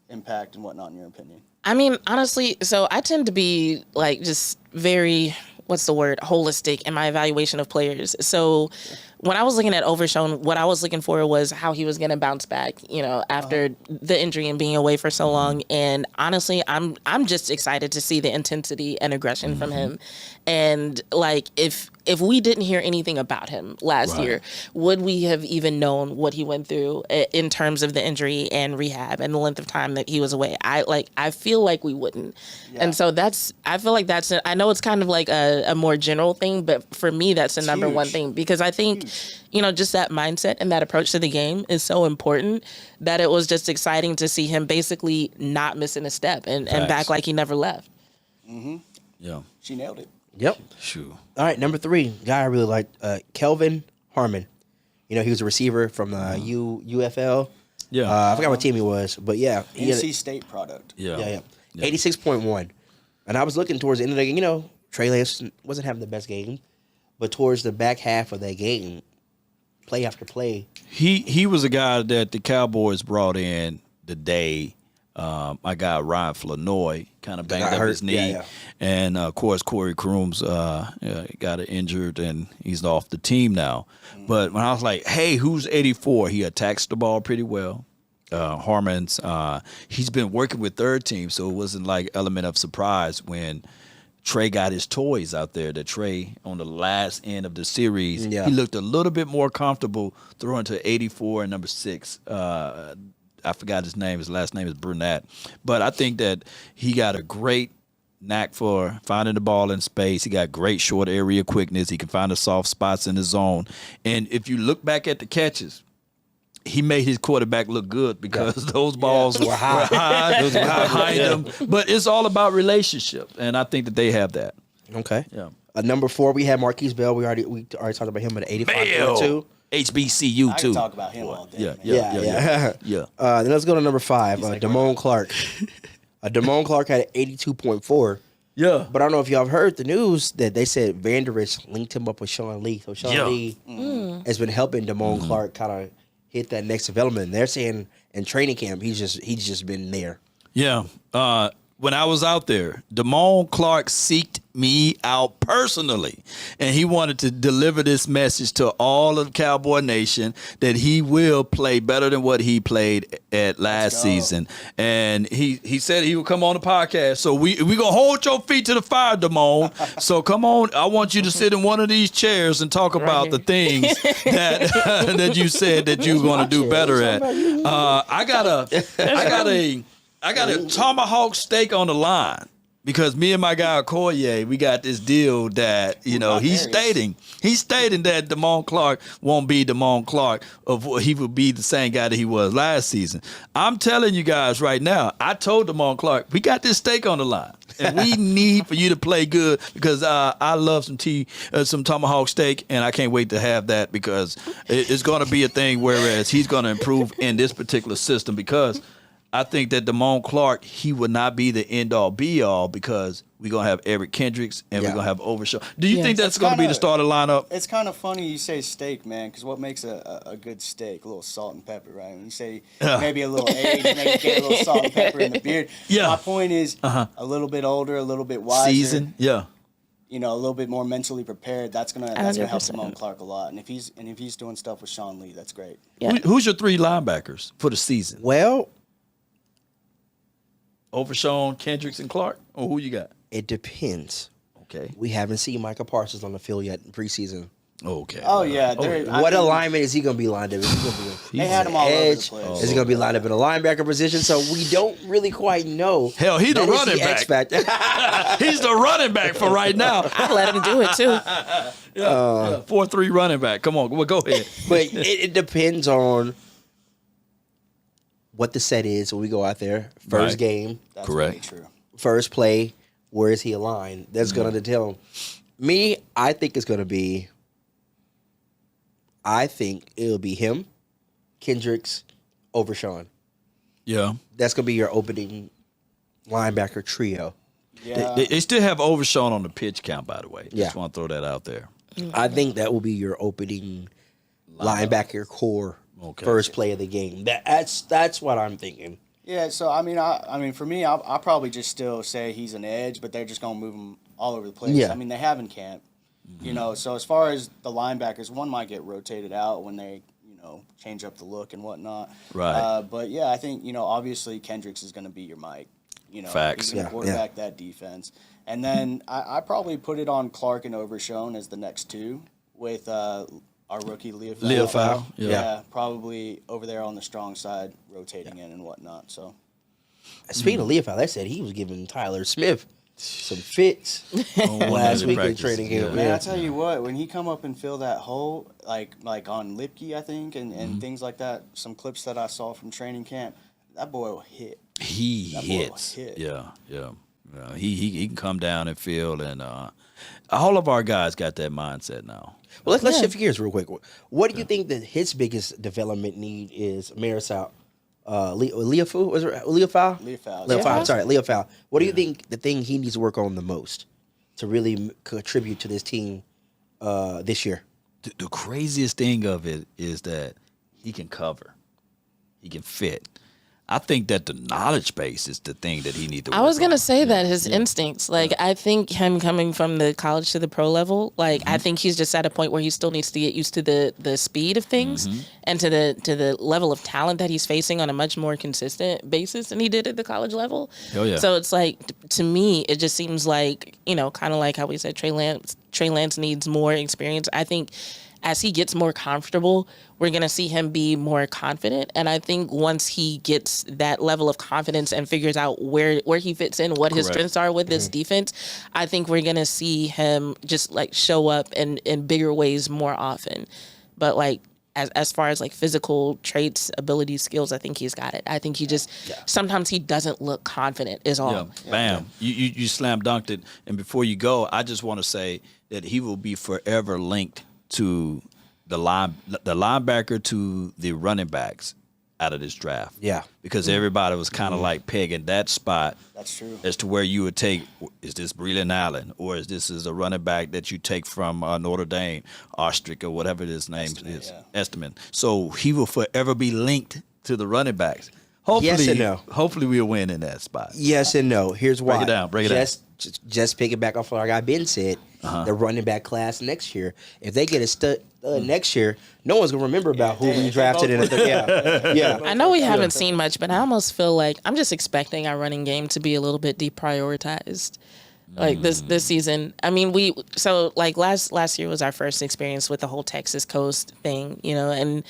Speaker 4: impact and whatnot in your opinion?
Speaker 5: I mean, honestly, so I tend to be like just very, holistic in my evaluation of players. So when I was looking at Overshown, what I was looking for was how he was going to bounce back, after the injury and being away for so long. And honestly, I'm just excited to see the intensity and aggression from him. And like, if if we didn't hear anything about him last year, would we have even known what he went through in terms of the injury and rehab and the length of time that he was away? I feel like we wouldn't. Yeah. And so I feel like I know it's kind of like a more general thing, but for me, that's the number one thing, because I think, just that mindset and that approach to the game is so important that it was just exciting to see him basically not missing a step and back like he never left.
Speaker 4: Mm-hmm.
Speaker 3: Yeah.
Speaker 4: She nailed it.
Speaker 2: Yep.
Speaker 3: Sure.
Speaker 2: All right, number 3, guy I really liked, Kelvin Harmon. He was a receiver from UFL.
Speaker 3: Yeah.
Speaker 2: I forgot what team he was, but yeah.
Speaker 4: NC State product.
Speaker 2: Yeah. 86.1. And I was looking towards the end of the game. Trey Lance wasn't having the best game, but towards the back half of that game, play after play.
Speaker 3: He was a guy that the Cowboys brought in the day my guy Ryan Flournoy kind of banged up his knee. And, of course, Corey Crooms got injured, and he's off the team now. But when I was like, hey, who's 84? He attacks the ball pretty well. Harmon's, he's been working with third team, so it wasn't like element of surprise when Trey got his toys out there. That Trey, on the last end of the series, he looked a little bit more comfortable throwing to 84 and number 6. I forgot his name. His last name is Brunette. But I think that he got a great knack for finding the ball in space. He got great short area quickness. He can find the soft spots in the zone. And if you look back at the catches, he made his quarterback look good because those balls were high behind him. But it's all about relationship, and I think that they have that.
Speaker 2: Okay.
Speaker 3: Yeah.
Speaker 2: Number 4, we had Marquise Bell. We already talked about him at 85.2.
Speaker 3: HBCU
Speaker 4: I
Speaker 3: too.
Speaker 4: can talk about him all day.
Speaker 2: Yeah. Then let's go to number 5, Damone Clark. Damone Clark had 82.4.
Speaker 3: Yeah.
Speaker 2: But I don't know if y'all have heard the news that they said Vanderich linked him up with Sean Lee. So Sean Lee has been helping Damone Clark kind of hit that next development. They're saying in training camp he's just been there.
Speaker 3: Yeah. When I was out there, Damone Clark seeked me out personally, and he wanted to deliver this message to all of Cowboy Nation that he will play better than what he played at last season. And he said he would come on the podcast. So we gonna hold your feet to the fire, Damone. So come on, I want you to sit in one of these chairs and talk about the things that that you said that you're gonna do better at. I got a tomahawk steak on the line because me and my guy Okoye, we got this deal that he's stating that Damone Clark won't be Damone Clark he would be the same guy that he was last season. I'm telling you guys right now, I told Damone Clark, we got this steak on the line. And we need for you to play good because I love some tomahawk steak, and I can't wait to have that because it's going to be a thing. Whereas he's going to improve in this particular system because I think that Damone Clark, he would not be the end-all, be-all because we're going to have Eric Kendricks and we're going to have Overshaw. Do you think that's going to be the starting lineup?
Speaker 4: It's kind of funny you say steak, man, because what makes a good steak? A little salt and pepper, right? When you say maybe a little age, maybe get a little salt and pepper in the beard. Yeah. My point is a little bit older, a little bit wiser.
Speaker 3: Seasoned, a
Speaker 4: little bit more mentally prepared. That's gonna help Damone Clark a lot. And if he's doing stuff with Sean Lee, that's great.
Speaker 5: Yeah.
Speaker 3: Who's your 3 linebackers for the season?
Speaker 2: Well,
Speaker 3: Overshawn, Kendricks, and Clark? Or who you got?
Speaker 2: it depends.
Speaker 3: Okay.
Speaker 2: We haven't seen Micah Parsons on the field yet in preseason.
Speaker 3: Okay.
Speaker 4: Oh, yeah.
Speaker 2: What alignment is he going to be lined up? Is he going to be
Speaker 4: They had him all over the
Speaker 2: edge?
Speaker 4: place.
Speaker 2: Is he going to be lined up in a linebacker position? So we don't really quite know.
Speaker 3: Hell, he's the
Speaker 2: That is
Speaker 3: running back.
Speaker 2: X-factor.
Speaker 3: He's the running back for right now.
Speaker 5: I'd let him do it too.
Speaker 3: 4-3 running back. Come on, well, go ahead.
Speaker 2: But it depends on what the set is when we go out there. First
Speaker 3: Right.
Speaker 2: game,
Speaker 4: That's
Speaker 3: Correct.
Speaker 4: Really true.
Speaker 2: first play, where is he aligned? That's going to tell him. Me, I think it's going to be, it'll be him, Kendricks, Overshawn.
Speaker 3: Yeah.
Speaker 2: That's going to be your opening linebacker trio.
Speaker 4: Yeah.
Speaker 3: They still have Overshawn on the pitch count, by the way.
Speaker 2: Yeah.
Speaker 3: Just want to throw that out there.
Speaker 2: I think that will be your opening linebacker core first play of the game. That's what I'm thinking.
Speaker 4: Yeah, so I mean, for me, I'll probably just still say he's an edge, but they're just gonna move him all over the place.
Speaker 2: Yeah.
Speaker 4: I mean, they have in camp, So as far as the linebackers, one might get rotated out when they, change up the look and whatnot.
Speaker 3: Right.
Speaker 4: But yeah, I think obviously Kendricks is gonna be your Mike.
Speaker 3: Facts.
Speaker 4: He's going to quarterback that defense. And then I probably put it on Clark and Overshone as the next two with our rookie
Speaker 3: Leofau.
Speaker 4: Yeah, probably over there on the strong side, rotating in and whatnot. So,
Speaker 2: speaking of Leofau, they said he was giving Tyler Smith some fits last week in training camp.
Speaker 4: Man, I tell you what, when he come up and fill that hole, like on Lipke, I think, and things like that, some clips that I saw from training camp, that boy will hit.
Speaker 3: He hits. Yeah. He can come down and field, and all of our guys got that mindset now.
Speaker 2: Well, let's shift gears real quick. What do you think that his biggest development need is? Marisol, Leofau, was it Leofau?
Speaker 4: Leofau.
Speaker 2: Sorry, Leofau. What do you think the thing he needs to work on the most to really contribute to this team this year?
Speaker 3: The craziest thing of it is that he can cover, he can fit. I think that the knowledge base is the thing that he needs to.
Speaker 5: I was gonna say that his instincts, I think him coming from the college to the pro level, I think he's just at a point where he still needs to get used to the speed of things and to the level of talent that he's facing on a much more consistent basis than he did at the college level.
Speaker 3: Oh yeah.
Speaker 5: So it's to me, it just seems like kind of like how we said Trey Lance needs more experience. I think as he gets more comfortable, we're going to see him be more confident. And I think once he gets that level of confidence and figures out where he fits in, what his strengths are with this defense, I think we're going to see him just show up in bigger ways more often. But as far as physical traits, abilities, skills, I think he's got it. I think he just sometimes he doesn't look confident is all.
Speaker 3: Yeah, bam. You slam dunked it. And before you go, I just want to say that he will be forever linked to the linebacker to the running backs out of this draft.
Speaker 2: Yeah.
Speaker 3: Because everybody was kind of pegging that spot.
Speaker 4: That's true.
Speaker 3: As to where you would take, is this Breland Allen, or is this a running back that you take from Notre Dame, Ostrich, or whatever his name is, Estimate. So he will forever be linked to the running backs. Hopefully,
Speaker 2: yes and no.
Speaker 3: Hopefully we'll win in that spot.
Speaker 2: Yes and no. Here's why.
Speaker 3: Break it down.
Speaker 2: Just picking back off what our guy Ben said, the running back class next year. If they get a stud next year, no one's gonna remember about who we drafted in the third. Yeah.
Speaker 5: I know we haven't seen much, but I almost feel like I'm just expecting our running game to be a little bit deprioritized. This season. I mean, last year was our first experience with the whole Texas Coast thing, and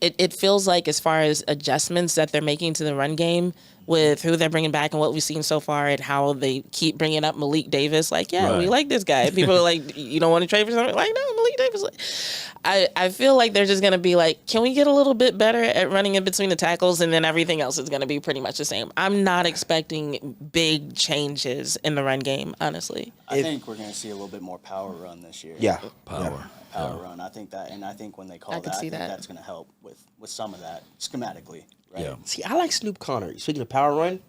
Speaker 5: it feels like as far as adjustments that they're making to the run game with who they're bringing back and what we've seen so far and how they keep bringing up Malik Davis. We like this guy. People are like, you don't want to trade for something? No, Malik Davis. I feel like they're just going to be can we get a little bit better at running in between the tackles, and then everything else is going to be pretty much the same. I'm not expecting big changes in the run game, honestly.
Speaker 4: I think we're going to see a little bit more power run this year.
Speaker 2: Yeah.
Speaker 3: Power
Speaker 4: run. I think that, and I think when they call that, I think that's going to help with some of that schematically. Right?
Speaker 3: Yeah.
Speaker 2: See, I like Snoop Connor. Speaking of power run,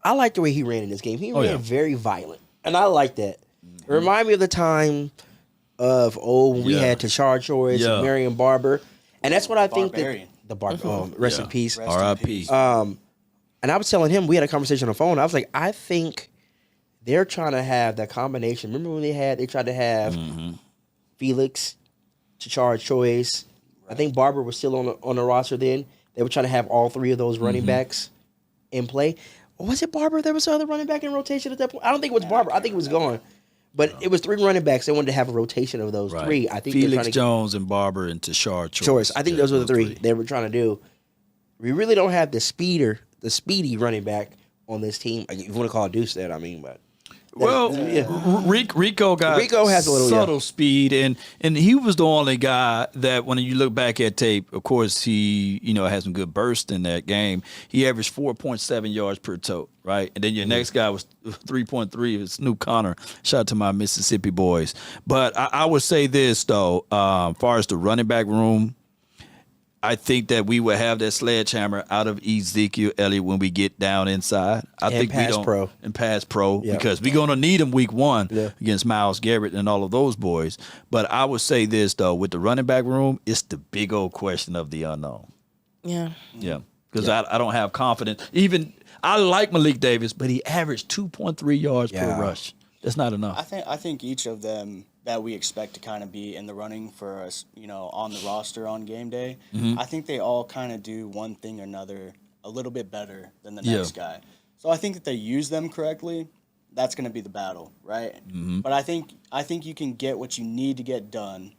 Speaker 2: I like the way he ran in this game. He ran very violent, and I like that. It remind me of the time of when we had Tashard Choice and Marion Barber, and that's what I think
Speaker 4: Barbarian.
Speaker 2: Rest in peace.
Speaker 3: R.I.P.
Speaker 2: And I was telling him, we had a conversation on the phone. I was like, I think they're trying to have that combination. Remember when they tried to have Felix, Tashard Choice. I think Barber was still on the roster then. They were trying to have all three of those running backs in play. Or was it Barber? There was another running back in rotation at that point. I don't think it was Barber. I think it was gone. But it was three running backs. They wanted to have a rotation of those three. I think
Speaker 3: Felix Jones and Barber and Tashard Choice.
Speaker 2: I think those were the three they were trying to do. We really don't have the speedy running back on this team. If you want to call Deuce that, but.
Speaker 3: Rico
Speaker 2: has a little
Speaker 3: subtle speed, and he was the only guy that when you look back at tape, of course he has some good burst in that game. He averaged 4.7 yards per tote, right? And then your next guy was 3.3. It was Snoop Connor. Shout out to my Mississippi boys. But I would say this though, as far as the running back room, I think that we will have that sledgehammer out of Ezekiel Elliott when we get down inside. I think pass pro because we're gonna need him week 1 against Myles Garrett and all of those boys. But I would say this though, with the running back room, it's the big old question of the unknown.
Speaker 5: Yeah.
Speaker 3: Because I don't have confidence. Even I like Malik Davis, but he averaged 2.3 yards per rush. That's not enough.
Speaker 4: I think each of them that we expect to kind of be in the running for us, on the roster on game day, I think they all kind of do one thing or another a little bit better than the next guy. So I think that they use them correctly. That's going to be the battle, right?
Speaker 3: Mm-hmm.
Speaker 4: But I think you can get what you need to get done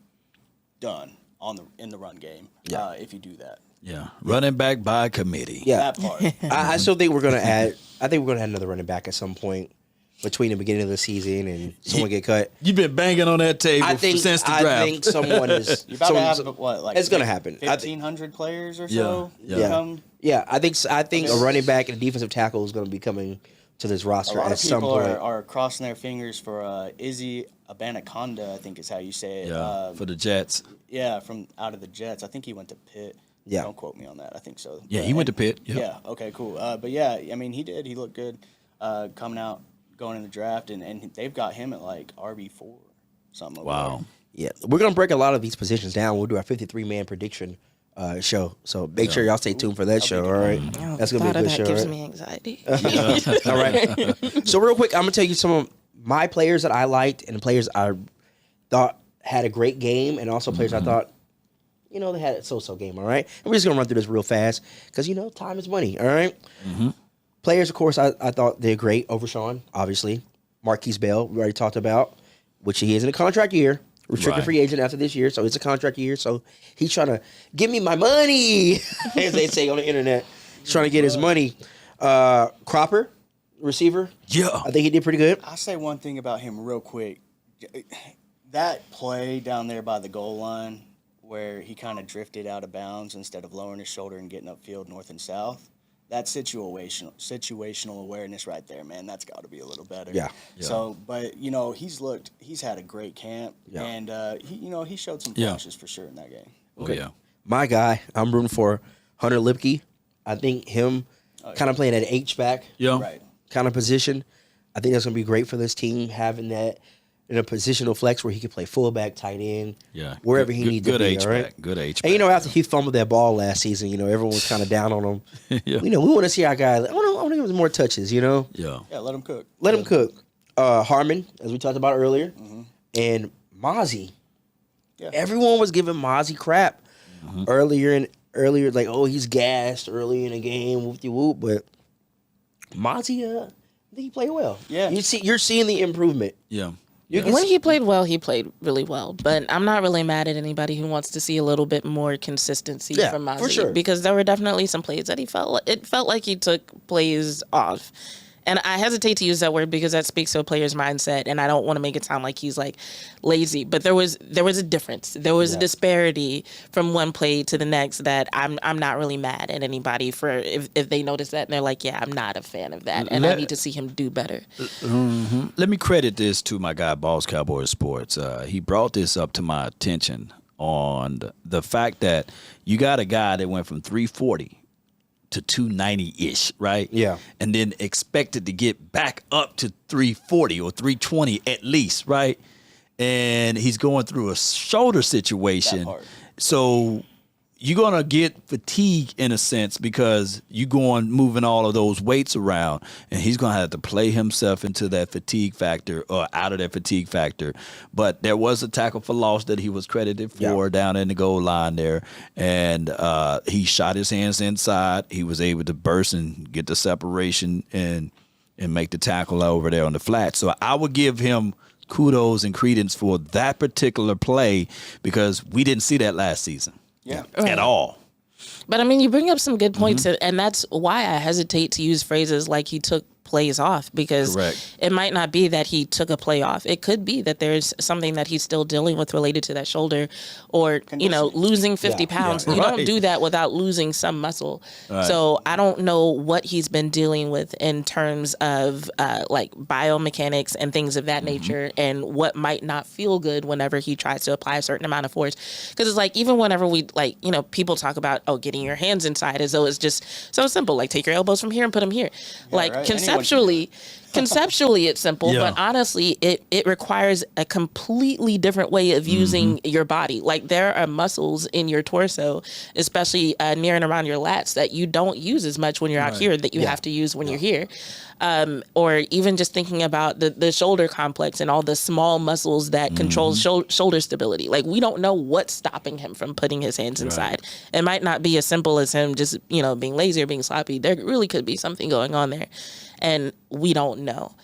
Speaker 4: in the run game if you do that.
Speaker 3: Yeah, running back by committee.
Speaker 2: Yeah.
Speaker 4: That part.
Speaker 2: I still think we're gonna add. I think we're gonna add another running back at some point between the beginning of the season and someone get cut.
Speaker 3: You've been banging on that table since the draft.
Speaker 2: I think someone is.
Speaker 4: You're about to have what, like
Speaker 2: it's gonna happen.
Speaker 4: 1,500 players or so.
Speaker 2: Yeah. I think a running back and a defensive tackle is gonna be coming to this roster
Speaker 4: A lot
Speaker 2: at
Speaker 4: of
Speaker 2: some
Speaker 4: people
Speaker 2: point.
Speaker 4: are crossing their fingers for Izzy Abanaconda, I think is how you say it.
Speaker 3: Yeah, for the Jets.
Speaker 4: Yeah, from out of the Jets. I think he went to Pitt.
Speaker 2: Yeah.
Speaker 4: Don't quote me on that. I think so.
Speaker 3: Yeah, he went to Pitt. Yep.
Speaker 4: Yeah. Okay. Cool. But yeah, I mean, he did. He looked good coming out, going in the draft, and they've got him at like RB4, something.
Speaker 3: Wow.
Speaker 2: Yeah, we're gonna break a lot of these positions down. We'll do our 53-man prediction show. So make sure y'all stay tuned for that show. All right, that's gonna be a good show.
Speaker 5: That gives
Speaker 2: right?
Speaker 5: me anxiety.
Speaker 2: All right. So real quick, I'm gonna tell you some of my players that I liked and the players I thought had a great game, and also players I thought, they had a so-so game. All right, and we're just gonna run through this real fast because time is money. All right. Players, of course, I thought did great over Sean. Obviously, Marquise Bell we already talked about, which he is in a contract year. Restricted free agent after this year, so it's a contract year. So he's trying to give me my money, as they say on the internet. He's trying to get his money. Cropper, receiver.
Speaker 3: Yeah.
Speaker 2: I think he did pretty good.
Speaker 4: I'll say one thing about him real quick. That play down there by the goal line where he kind of drifted out of bounds instead of lowering his shoulder and getting upfield north and south. That situational awareness right there, man, that's got to be a little better.
Speaker 2: Yeah.
Speaker 4: So, but he's had a great camp, and he showed some flashes for sure in that game.
Speaker 3: Oh yeah.
Speaker 2: My guy, I'm rooting for Hunter Lipke. I think him kind of playing at H-back
Speaker 4: Right.
Speaker 2: kind of position. I think that's going to be great for this team, having that in a positional flex where he can play fullback, tight end, wherever he needs to be.
Speaker 3: H-back.
Speaker 2: All right?
Speaker 3: Good H-back.
Speaker 2: And after he fumbled that ball last season, everyone was kind of down on him.
Speaker 3: Yeah.
Speaker 2: We want to see our guy. I want to give him more touches.
Speaker 3: Yeah.
Speaker 4: Yeah, let him cook.
Speaker 2: Let him cook. Harmon, as we talked about earlier, and Mozzie.
Speaker 4: Yeah.
Speaker 2: Everyone was giving Mozzie crap earlier, like, oh, he's gassed early in the game, whoop-de-whoop, but Mozzie, I think he played well.
Speaker 4: Yeah.
Speaker 2: You're seeing the improvement.
Speaker 3: Yeah.
Speaker 5: When he played well, he played really well. But I'm not really mad at anybody who wants to see a little bit more consistency from Mozzie.
Speaker 2: For sure.
Speaker 5: Because there were definitely some plays that it felt like he took plays off. And I hesitate to use that word because that speaks to a player's mindset, and I don't want to make it sound like he's like lazy. But there was a difference. There was a disparity from one play to the next that I'm not really mad at anybody for if they notice that and they're like, yeah, I'm not a fan of that, and I need to see him do better.
Speaker 3: Let me credit this to my guy, Balls Cowboys Sports. He brought this up to my attention on the fact that you got a guy that went from 340 to 290-ish, right?
Speaker 2: Yeah.
Speaker 3: And then expected to get back up to 340 or 320 at least, right? And he's going through a shoulder situation. So you're going to get fatigue in a sense because you're moving all of those weights around, and he's going to have to play himself into that fatigue factor or out of that fatigue factor. But there was a tackle for loss that he was credited for down in the goal line there, and he shot his hands inside. He was able to burst and get the separation and make the tackle over there on the flat. So I would give him kudos and credence for that particular play because we didn't see that last season.
Speaker 4: Yeah.
Speaker 3: At all.
Speaker 5: But I mean, you bring up some good points, and that's why I hesitate to use phrases like he took plays off, because it might not be that he took a play off. It could be that there's something that he's still dealing with related to that shoulder, or losing 50 pounds. You don't do that without losing some muscle. So I don't know what he's been dealing with in terms of like biomechanics and things of that nature, and what might not feel good whenever he tries to apply a certain amount of force. Because it's like, even whenever we people talk about getting your hands inside as though it's just so simple, like take your elbows from here and put them here. Conceptually it's simple, but honestly it requires a completely different way of using your body. Like, there are muscles in your torso, especially near and around your lats, that you don't use as much when you're out here that you have to use when you're here. Or even just thinking about the shoulder complex and all the small muscles that control shoulder stability. Like, we don't know what's stopping him from putting his hands inside. It might not be as simple as him just, being lazy or being sloppy. There really could be something going on there. and we don't know.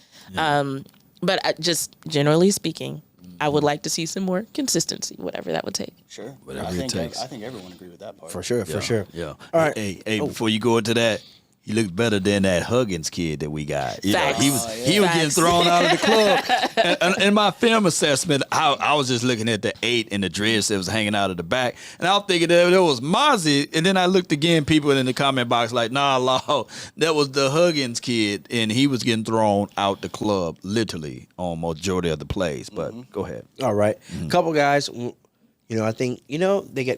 Speaker 5: But just generally speaking, I would like to see some more consistency, whatever that would take.
Speaker 4: Sure.
Speaker 3: Whatever
Speaker 4: I
Speaker 3: it
Speaker 4: think
Speaker 3: takes.
Speaker 4: I think everyone agree with that part.
Speaker 2: For sure.
Speaker 3: Yeah.
Speaker 2: All right.
Speaker 3: Hey, before you go into that, he looks better than that Huggins kid that we got. You know,
Speaker 5: Facts.
Speaker 3: he was getting
Speaker 5: Facts.
Speaker 3: thrown out of the club. And in my film assessment, I was just looking at the 8 and the dreads that was hanging out of the back, and I was thinking that there was Mozzie. And then I looked again, people in the comment box like, nah, Law, that was the Huggins kid, and he was getting thrown out the club literally on majority of the plays. But go ahead.
Speaker 2: All right. Couple guys, I think,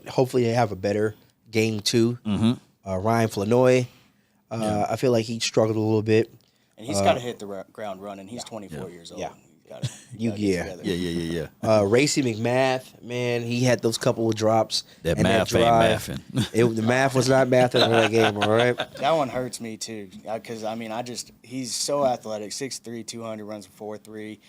Speaker 2: hopefully they have a better game too. Ryan Flanoy. I feel like he struggled a little bit.
Speaker 4: And he's got to hit the ground running. He's 24 years old.
Speaker 2: Yeah.
Speaker 4: He's gotta
Speaker 2: Yeah.
Speaker 4: get together.
Speaker 3: Yeah.
Speaker 2: Racy McMath, man, he had those couple of drops.
Speaker 3: That
Speaker 2: and
Speaker 3: math ain't
Speaker 2: drive.
Speaker 3: mathing.
Speaker 2: The math was not mathing in that game, all right?
Speaker 4: That one hurts me too, because he's so athletic, 6'3", 200, runs a 4.3.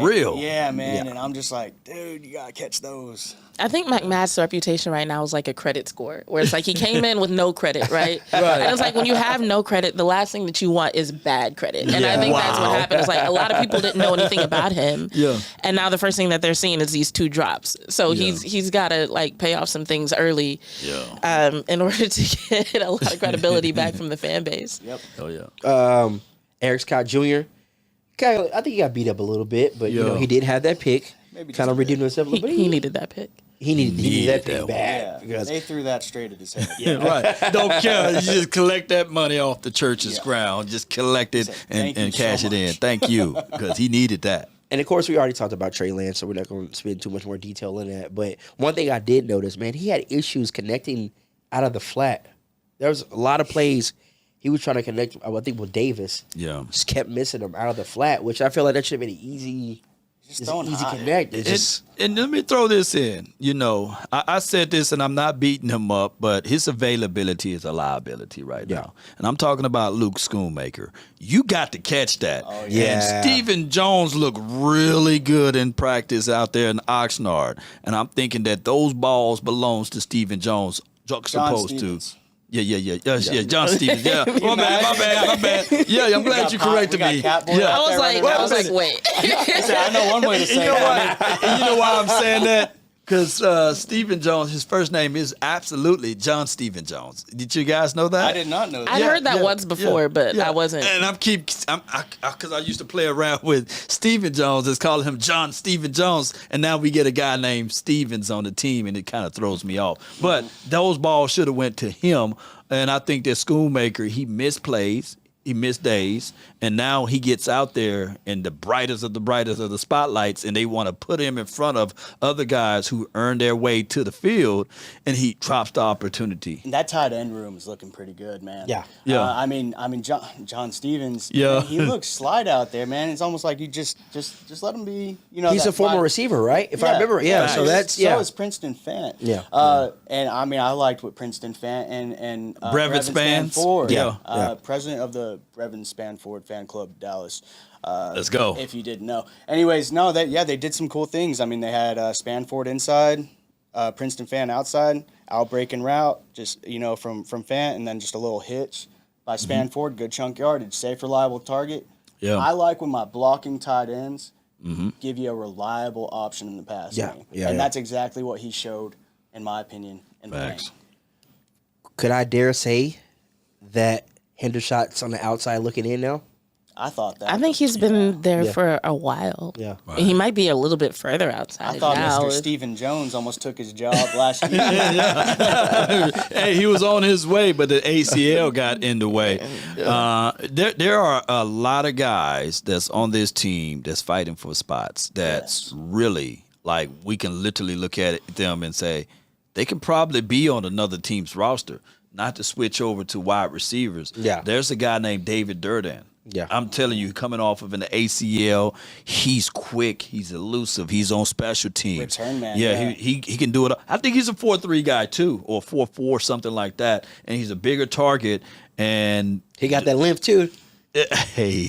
Speaker 3: Real?
Speaker 4: Yeah, man. And I'm just like, dude, you gotta catch those.
Speaker 5: I think McMath's reputation right now is like a credit score, where it's like he came in with no credit, right? And it's like when you have no credit, the last thing that you want is bad credit. And I think that's what happened. It's like a lot of people didn't know anything about him.
Speaker 3: Yeah.
Speaker 5: And now the first thing that they're seeing is these 2 drops. So he's got to like pay off some things early, in order to get a lot of credibility back from the fan base.
Speaker 4: Yep.
Speaker 3: Oh yeah.
Speaker 2: Eric Scott Jr., I think he got beat up a little bit, but he did have that pick.
Speaker 4: Maybe
Speaker 2: Kind of
Speaker 4: just a bit.
Speaker 2: redeemed himself a little bit.
Speaker 5: He needed that pick.
Speaker 2: He needed that pick
Speaker 3: that
Speaker 2: bad.
Speaker 4: Yeah,
Speaker 2: Because
Speaker 4: they threw that straight at his head.
Speaker 3: Right. Don't care. You just collect that money off the church's ground. Just collect it
Speaker 4: Thank you
Speaker 3: and
Speaker 4: so
Speaker 3: cash it in.
Speaker 4: much.
Speaker 3: Thank you. Because he needed that.
Speaker 2: And of course, we already talked about Trey Lance, so we're not going to spend too much more detail in that. But one thing I did notice, man, he had issues connecting out of the flat. There was a lot of plays he was trying to connect, I think, with Davis.
Speaker 3: Yeah.
Speaker 2: Just kept missing him out of the flat, which I feel like that should have been an easy
Speaker 4: throwing high.
Speaker 2: connect. It's just
Speaker 3: And let me throw this in. I said this, and I'm not beating him up, but his availability is a liability right now. And I'm talking about Luke Schoonmaker. You got to catch that.
Speaker 2: yeah.
Speaker 3: And Stephen Jones looked really good in practice out there in Oxnard. And I'm thinking that those balls belongs to Stephen Jones, juxtaposed to.
Speaker 4: Stevens.
Speaker 3: Yeah, John Stevens. Yeah, my bad. Yeah, I'm glad you corrected me.
Speaker 4: Yeah.
Speaker 5: I was like, wait.
Speaker 4: I know one way to say that.
Speaker 3: And you know why I'm saying that? Because Stephen Jones, his first name is absolutely John Stephen Jones. Did you guys know that?
Speaker 4: I did not know that.
Speaker 5: I'd heard that once before, but I wasn't.
Speaker 3: And because I used to play around with Stephen Jones, it's calling him John Stephen Jones, and now we get a guy named Stevens on the team, and it kind of throws me off. But those balls should have went to him, and I think that Schoonmaker, he missed plays. He missed days, and now he gets out there in the brightest of the spotlights, and they want to put him in front of other guys who earned their way to the field, and he drops the opportunity.
Speaker 4: And that tight end room is looking pretty good, man.
Speaker 2: Yeah.
Speaker 4: I mean, John Stevens.
Speaker 3: Yeah.
Speaker 4: Man, he looks slide out there, man. It's almost like you just let him be.
Speaker 2: he's a former receiver, right? If I remember, so that's
Speaker 4: So is Princeton Fant.
Speaker 2: Yeah.
Speaker 4: And I mean, I liked what Princeton Fant and
Speaker 3: Brevin Spans.
Speaker 4: Ford.
Speaker 3: Yeah.
Speaker 4: President of the Brevin Spanford fan club, Dallas.
Speaker 3: Let's go.
Speaker 4: If you didn't know. Anyways, no, they did some cool things. I mean, they had Spanford inside, Princeton Fant outside, out breaking route, just from Fant, and then just a little hitch by Spanford. Good chunk yardage, safe, reliable target.
Speaker 3: Yeah.
Speaker 4: I like when my blocking tight ends give you a reliable option in the pass game. And that's exactly what he showed, in my opinion, in the game.
Speaker 2: Could I dare say that Hendershot's on the outside looking in now?
Speaker 4: I thought that.
Speaker 5: I think he's been there for a while.
Speaker 2: Yeah.
Speaker 3: Right.
Speaker 5: He might be a little bit further outside
Speaker 4: I thought
Speaker 5: now.
Speaker 4: Mr. Stephen Jones almost took his job last year.
Speaker 3: Hey, he was on his way, but the ACL got in the way. There are a lot of guys that's on this team that's fighting for spots. That's really like we can literally look at them and say they can probably be on another team's roster. Not to switch over to wide receivers.
Speaker 2: Yeah.
Speaker 3: There's a guy named David Durden.
Speaker 2: Yeah.
Speaker 3: I'm telling you, coming off of an ACL, he's quick, he's elusive, he's on special teams.
Speaker 4: Return man,
Speaker 3: Yeah,
Speaker 4: yeah.
Speaker 3: He can do it. I think he's a 4-3 guy too, or 4-4, something like that. And he's a bigger target. And
Speaker 2: He got that length too.
Speaker 3: Hey,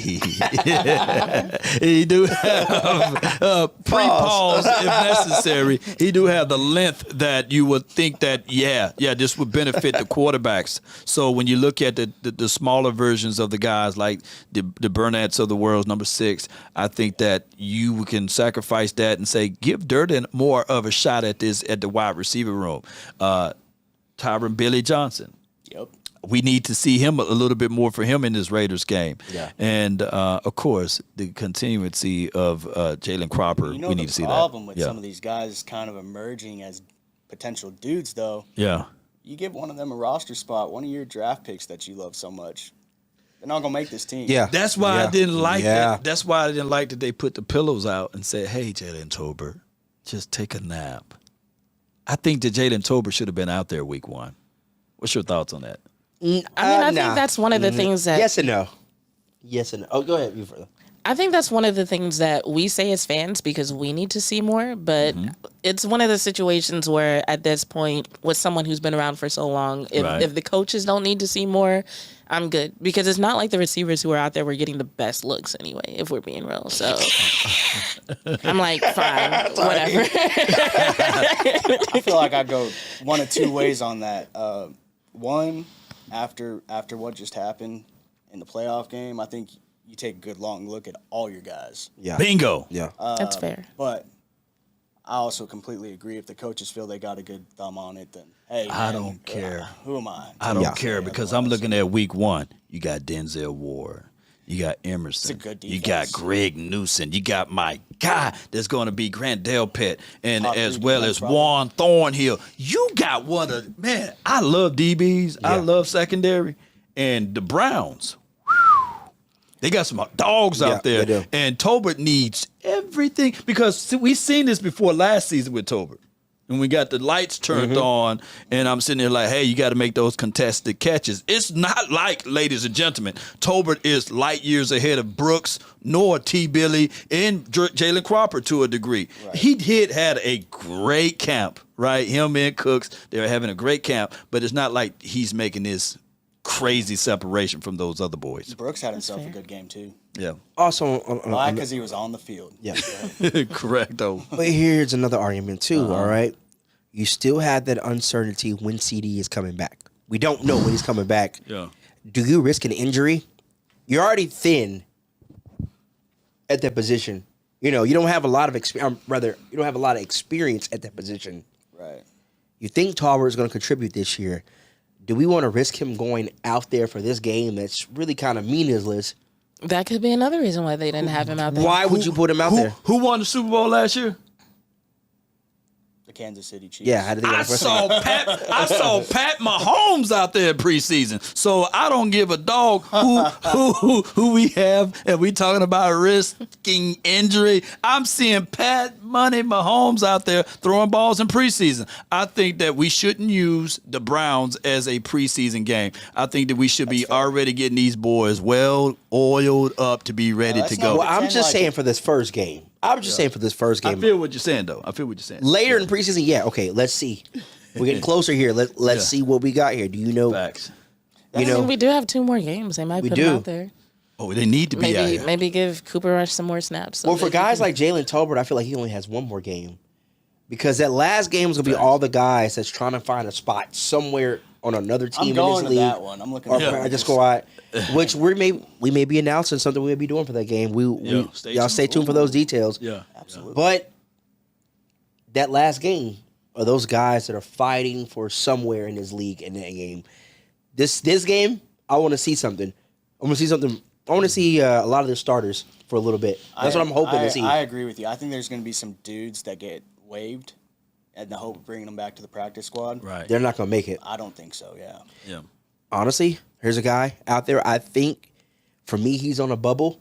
Speaker 3: he do have pre-pause if necessary. He do have the length that you would think that this would benefit the quarterbacks. So when you look at the smaller versions of the guys like the Burnetts of the world, number 6, I think that you can sacrifice that and say give Durden more of a shot at this at the wide receiver room. Tyron Billy Johnson.
Speaker 4: Yep.
Speaker 3: We need to see him a little bit more for him in this Raiders game.
Speaker 2: Yeah.
Speaker 3: And, of course, the continuity of Jalen Cropper, we need to see that.
Speaker 4: The problem with some of these guys kind of emerging as potential dudes, though, you give one of them a roster spot, one of your draft picks that you love so much, they're not going to make this team.
Speaker 2: Yeah.
Speaker 3: That's why I didn't like that. That's why I didn't like that they put the pillows out and said, hey, Jalen Tolbert, just take a nap. I think that Jalen Tolbert should have been out there week 1. What's your thoughts on that?
Speaker 5: I think that's one of the things that...
Speaker 2: Yes and no. Yes and no. Oh, go ahead. You further.
Speaker 5: I think that's one of the things that we say as fans because we need to see more, but it's one of the situations where at this point, with someone who's been around for so long, if the coaches don't need to see more, I'm good. Because it's not like the receivers who are out there were getting the best looks anyway, if we're being real. So I'm like, fine, whatever.
Speaker 4: I feel like I go one of two ways on that. One, after what just happened in the playoff game, I think you take a good long look at all your guys.
Speaker 2: Yeah.
Speaker 3: Bingo.
Speaker 2: Yeah.
Speaker 5: That's fair.
Speaker 4: But I also completely agree. If the coaches feel they got a good thumb on it, then hey,
Speaker 3: I
Speaker 4: man,
Speaker 3: don't care.
Speaker 4: Who am I?
Speaker 3: I don't care because I'm looking at week 1. You got Denzel Ward. You got Emerson.
Speaker 4: It's a good
Speaker 3: You got
Speaker 4: defense.
Speaker 3: Greg Newsom. You got my guy that's going to be Grant Delpit and
Speaker 4: Top
Speaker 3: as
Speaker 4: 3
Speaker 3: well
Speaker 4: defense,
Speaker 3: as
Speaker 4: probably.
Speaker 3: Juan Thornhill. You got one of, man, I love DBs. I love secondary. And the Browns, they got some dogs out
Speaker 2: they
Speaker 3: there.
Speaker 2: do.
Speaker 3: And Tolbert needs everything because see, we seen this before last season with Tolbert. And we got the lights turned on, and I'm sitting there like, hey, you got to make those contested catches. It's not like, ladies and gentlemen, Tolbert is light years ahead of Brooks, nor T. Billy, and Jalen Cropper to a degree. Right. He had a great camp, right? Him and Cooks, they were having a great camp, but it's not like he's making this crazy separation from those other boys.
Speaker 4: Brooks had himself a good game, too.
Speaker 3: Yeah.
Speaker 2: Also,
Speaker 4: Why? Because he was on the field.
Speaker 2: Yeah.
Speaker 3: Correct, though.
Speaker 2: But here's another argument too. All right, you still have that uncertainty when CD is coming back. We don't know when he's coming back.
Speaker 3: Yeah.
Speaker 2: Do you risk an injury? You're already thin at that position. You know, you don't have a lot of experience. Rather, you don't have a lot of experience at that position.
Speaker 4: Right.
Speaker 2: You think Tauber is going to contribute this year? Do we want to risk him going out there for this game that's really kind of meaningless?
Speaker 5: That could be another reason why they didn't have him out there.
Speaker 2: Why would you put him out there?
Speaker 3: Who won the Super Bowl last year?
Speaker 4: The Kansas City Chiefs.
Speaker 2: Yeah, how did they
Speaker 3: I saw Pat Mahomes out there in preseason. So I don't give a dog who we have, and we talking about risking injury. I'm seeing Pat Money Mahomes out there throwing balls in preseason. I think that we shouldn't use the Browns as a preseason game. I think that we should be already getting these boys well oiled up to be ready to go.
Speaker 2: Well, I'm just saying for this first game. I'm just saying for this first game.
Speaker 3: I feel what you're saying, though. I feel what you're saying.
Speaker 2: Later in preseason, yeah, okay, let's see. We're getting closer here. Let's see what we got here. Do you know?
Speaker 3: Facts.
Speaker 2: You know,
Speaker 5: we do have 2 more games. They might put him out there.
Speaker 3: Oh, they need to be out here.
Speaker 5: Maybe give Cooper Rush some more snaps. So
Speaker 2: well, for guys like Jalen Tolbert, I feel like he only has 1 more game. Because that last game is going to be all the guys that's trying to find a spot somewhere on another team
Speaker 4: I'm going
Speaker 2: in
Speaker 4: to
Speaker 2: this league.
Speaker 4: that one. I'm looking
Speaker 2: Or
Speaker 4: at that.
Speaker 2: practice squad, which we may be announcing something we'll be doing for that game. Stay tuned for those details.
Speaker 3: Yeah.
Speaker 4: Absolutely.
Speaker 2: But that last game are those guys that are fighting for somewhere in this league in that game. This game, I want to see something. I want to see a lot of their starters for a little bit. That's what I'm hoping to see.
Speaker 4: I agree with you. I think there's going to be some dudes that get waived in the hope of bringing them back to the practice squad.
Speaker 3: Right.
Speaker 2: They're not going to make it.
Speaker 4: I don't think so, yeah.
Speaker 3: Yeah.
Speaker 2: Honestly, here's a guy out there. I think, for me, he's on a bubble.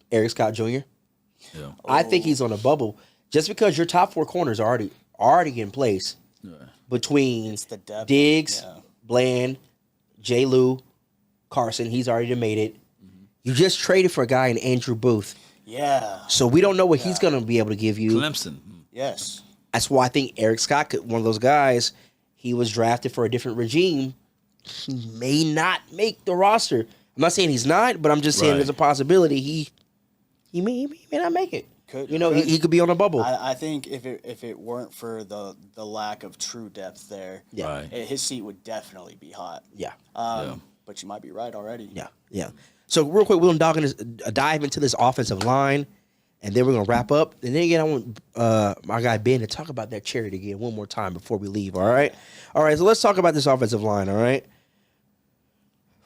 Speaker 2: Eric Scott Jr.
Speaker 3: Yeah.
Speaker 2: I think he's on a bubble just because your top 4 corners are already in place between
Speaker 4: It's the depth.
Speaker 2: Diggs,
Speaker 4: Yeah.
Speaker 2: Bland, J. Lou, Carson. He's already made it. You just traded for a guy in Andrew Booth.
Speaker 4: Yeah.
Speaker 2: So we don't know what he's going to be able to give you.
Speaker 3: Clemson.
Speaker 4: Yes.
Speaker 2: That's why I think Eric Scott, one of those guys, he was drafted for a different regime. He may not make the roster. I'm not saying he's not, but I'm just saying
Speaker 3: Right.
Speaker 2: there's a possibility he may not make it.
Speaker 4: Could-
Speaker 2: He could be on a bubble.
Speaker 4: I think if it weren't for the lack of true depth there,
Speaker 2: Yeah.
Speaker 3: Right.
Speaker 4: his seat would definitely be hot.
Speaker 2: Yeah.
Speaker 4: But you might be right already.
Speaker 2: Yeah. So real quick, we're gonna dive into this offensive line, and then we're gonna wrap up. And then again, I want my guy Ben to talk about that charity again one more time before we leave. All right. So let's talk about this offensive line. All right.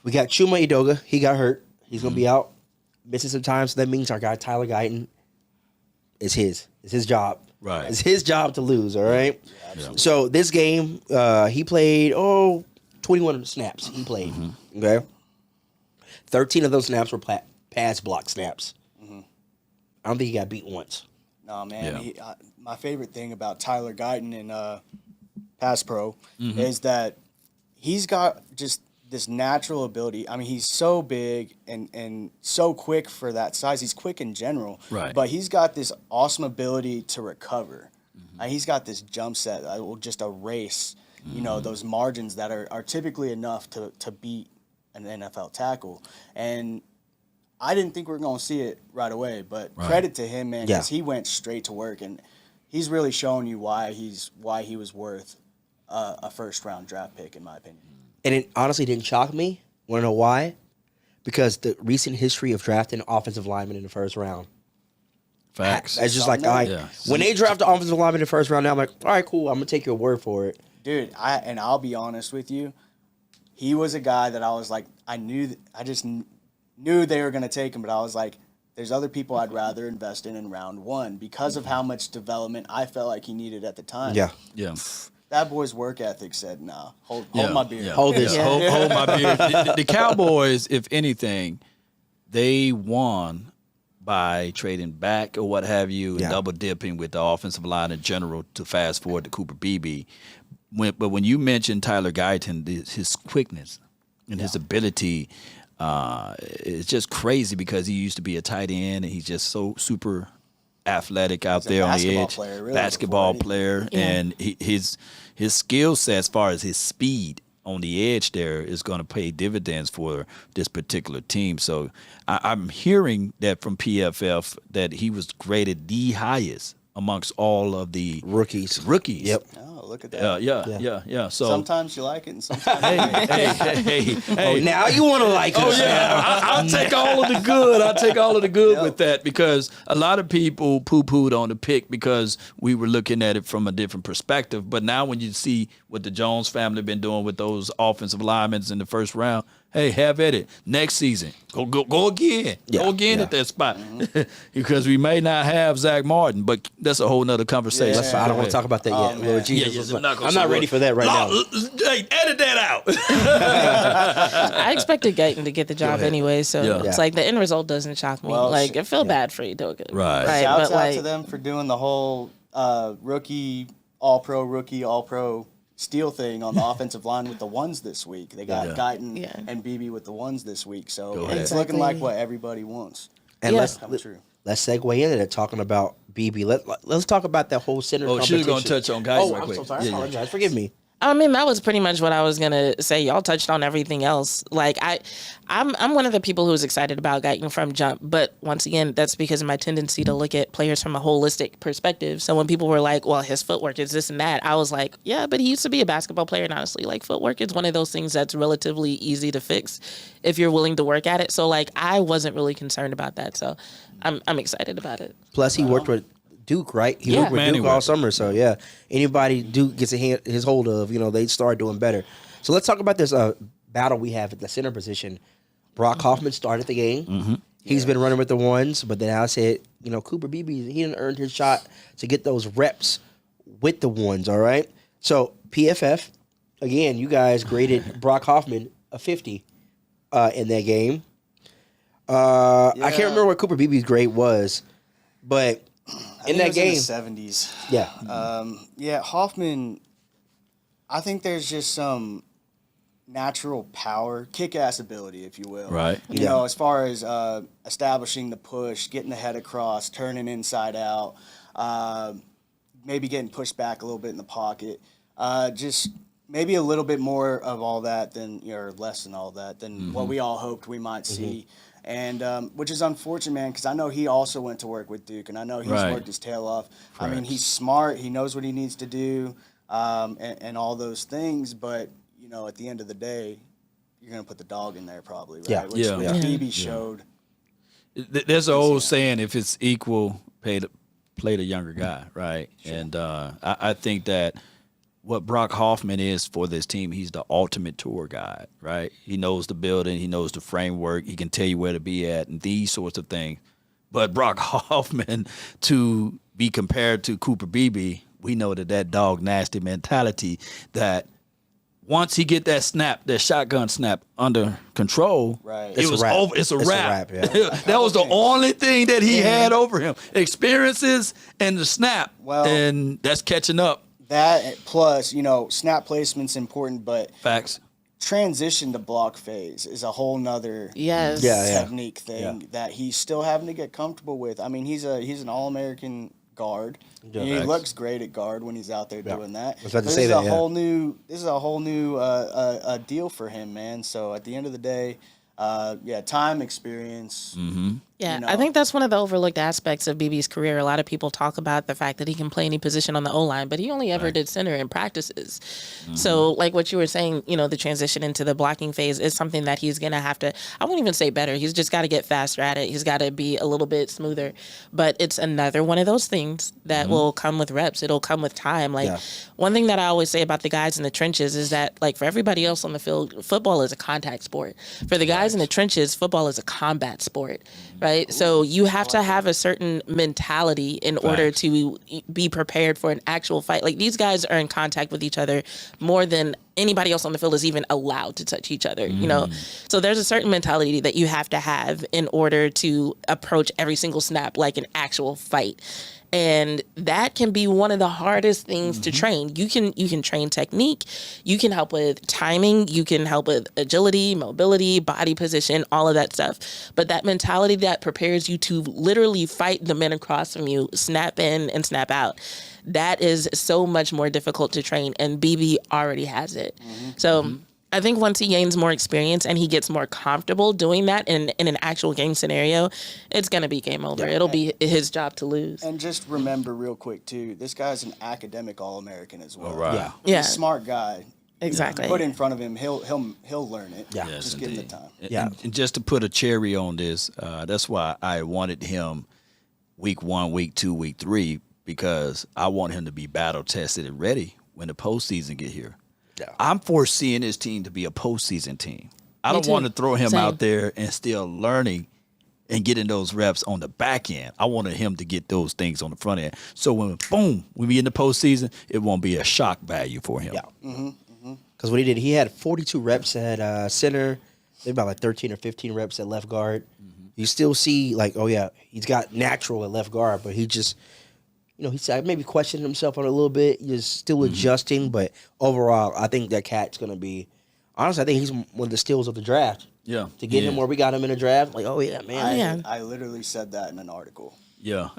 Speaker 2: We got Chuma Edoga. He got hurt. He's gonna be out, missing some time. So that means our guy Tyler Guyton is his. It's his job.
Speaker 3: Right.
Speaker 2: It's his job to lose. All right. So this game, he played 21 snaps. He played. Okay. 13 of those snaps were pass block snaps. I don't think he got beat once.
Speaker 4: No, man.
Speaker 3: Yeah.
Speaker 4: My favorite thing about Tyler Guyton in Pass Pro is that he's got just this natural ability. I mean, he's so big and so quick for that size. He's quick in general.
Speaker 3: Right.
Speaker 4: But he's got this awesome ability to recover. He's got this jump set that will just erase, those margins that are typically enough to beat an NFL tackle. And I didn't think we were going to see it right away, but credit to him, man, because he went straight to work, and he's really shown you why he was worth a first-round draft pick, in my opinion.
Speaker 2: And it honestly didn't shock me. Want to know why? Because the recent history of drafting offensive linemen in the first round.
Speaker 3: Facts.
Speaker 2: It's just like, all right, when they draft the offensive lineman in the first round, now I'm like, all right, cool, I'm going to take your word for it.
Speaker 4: Dude, I'll be honest with you, he was a guy that I was like, I just knew they were going to take him, but I was like, there's other people I'd rather invest in round one because of how much development I felt like he needed at the time.
Speaker 2: Yeah.
Speaker 4: That boy's work ethic said, nah, hold my beer.
Speaker 3: Yeah.
Speaker 2: Hold this.
Speaker 3: Hold my beer. The Cowboys, if anything, they won by trading back or what have you and double dipping with the offensive line in general to fast forward to Cooper Beebe. But when you mentioned Tyler Guyton, his quickness and his ability, it's just crazy because he used to be a tight end and he's just so super athletic out there on the edge. Basketball player, and his skill set as far as his speed on the edge there is going to pay dividends for this particular team. So I'm hearing that from PFF that he was graded the highest amongst all of the
Speaker 2: Rookies.
Speaker 3: Yep.
Speaker 4: Oh, look at that.
Speaker 3: Yeah. So
Speaker 4: Sometimes you like it and sometimes
Speaker 3: hey.
Speaker 2: Now you want to like us.
Speaker 3: I'll take all of the good. I'll take all of the good with that because a lot of people poo-pooed on the pick because we were looking at it from a different perspective. But now when you see what the Jones family been doing with those offensive linemen in the first round, hey, have at it. Next season, go again. Go again at that spot. Because we may not have Zach Martin, but that's a whole nother conversation.
Speaker 2: I don't want to talk about that yet. Lord Jesus. I'm not ready for that right now.
Speaker 3: Hey, edit that out.
Speaker 5: I expected Guyton to get the job anyway, so it's like the end result doesn't shock me.
Speaker 4: Well,
Speaker 5: I feel bad for Edoga.
Speaker 3: Right.
Speaker 4: Shouts
Speaker 5: but
Speaker 4: out to them for doing the whole rookie, all-pro steal thing on the offensive line with the ones this week. They got Guyton and Beebe with the ones this week, so it's looking like what everybody wants.
Speaker 2: And let's
Speaker 4: True.
Speaker 2: Let's segue into that talking about Beebe. Let's talk about that whole center competition.
Speaker 3: She was going to touch on guys real quick.
Speaker 2: I'm so sorry. I apologize. Forgive me.
Speaker 5: I mean, that was pretty much what I was gonna say. Y'all touched on everything else. Like I'm one of the people who's excited about Guyton from jump, but once again, that's because of my tendency to look at players from a holistic perspective. So when people were like, "Well, his footwork is this and that," I was like, "Yeah, but he used to be a basketball player." And honestly, like footwork is one of those things that's relatively easy to fix if you're willing to work at it. So like, I wasn't really concerned about that. So I'm excited about it.
Speaker 2: Plus, he worked with Duke, right? He worked with Duke all summer, so anybody Duke gets his hold of, they start doing better. So let's talk about this battle we have at the center position. Brock Hoffman started the game. He's been running with the ones, but then I said, Cooper Beebe, he didn't earn his shot to get those reps with the ones, all right? So PFF, again, you guys graded Brock Hoffman a 50 in that game. I can't remember what Cooper Beebe's grade was, but in that game,
Speaker 4: in the 70s. Hoffman. I think there's just some natural power, kick-ass ability, if you will.
Speaker 3: Right.
Speaker 4: You know, as far as establishing the push, getting the head across, turning inside out, maybe getting pushed back a little bit in the pocket. maybe a little bit more of all that than, or less than all that than what we all hoped we might see. And which is unfortunate, man, because I know he also went to work with Duke, and I know he's worked his tail off. I mean, he's smart. He knows what he needs to do, and all those things. But, you know, at the end of the day, you're going to put the dog in there probably, right? Which Beebe showed.
Speaker 3: There's an old saying, if it's equal, play the younger guy, right? Sure. And I think that what Brock Hoffman is for this team, he's the ultimate tour guide, right? He knows the building, he knows the framework, he can tell you where to be at and these sorts of things. But Brock Hoffman, to be compared to Cooper Beebe, we know that dog nasty mentality, that once he get that snap, that shotgun snap under control, it was over. It's a wrap. That was the only thing that he had over him. Experiences and the snap, and that's catching up.
Speaker 4: That plus, you know, snap placement's important, but
Speaker 3: facts.
Speaker 4: Transition to block phase is a whole nother technique thing that he's still having to get comfortable with. I mean, he's an All-American guard. He looks great at guard when he's out there doing that. This is a whole new deal for him, man. So at the end of the day, time, experience.
Speaker 5: Yeah, I think that's one of the overlooked aspects of Beebe's career. A lot of people talk about the fact that he can play any position on the O-line, but he only ever did center in practices. So like what you were saying, you know, the transition into the blocking phase is something that he's going to have to, I won't even say better. He's just got to get faster at it. He's got to be a little bit smoother. But it's another one of those things that will come with reps. It'll come with time. Like one thing that I always say about the guys in the trenches is that, like, for everybody else on the field, football is a contact sport. For the guys in the trenches, football is a combat sport. Right? So you have to have a certain mentality in order to be prepared for an actual fight. Like, these guys are in contact with each other more than anybody else on the field is even allowed to touch each other, you know? So there's a certain mentality that you have to have in order to approach every single snap like an actual fight. And that can be one of the hardest things to train. You can train technique, you can help with timing, you can help with agility, mobility, body position, all of that stuff. But that mentality that prepares you to literally fight the men across from you, snap in and snap out, that is so much more difficult to train. And Beebe already has it. So I think once he gains more experience and he gets more comfortable doing that in an actual game scenario, it's going to be game over. It'll be his job to lose.
Speaker 4: And just remember real quick, too, this guy's an academic All-American as well.
Speaker 5: He's
Speaker 4: a smart guy.
Speaker 5: Exactly.
Speaker 4: Put it in front of him, he'll learn it. Just give him the time.
Speaker 3: And just to put a cherry on this, that's why I wanted him week 1, week 2, week 3, because I want him to be battle tested and ready when the postseason get here. I'm foreseeing this team to be a postseason team. I don't want to throw him out there and still learning and getting those reps on the back end. I wanted him to get those things on the front end. So when we in the postseason, it won't be a shock value for him.
Speaker 2: Because what he did, he had 42 reps at center, maybe about like 13 or 15 reps at left guard. You still see, like, he's got natural at left guard, but he just, you know, he's maybe questioning himself on it a little bit. He's still adjusting, but overall, I think that cat's going to be, honestly, I think he's one of the steals of the draft.
Speaker 3: Yeah.
Speaker 2: To get him where we got him in the draft, like,
Speaker 4: I literally said that in an article.
Speaker 3: Yeah.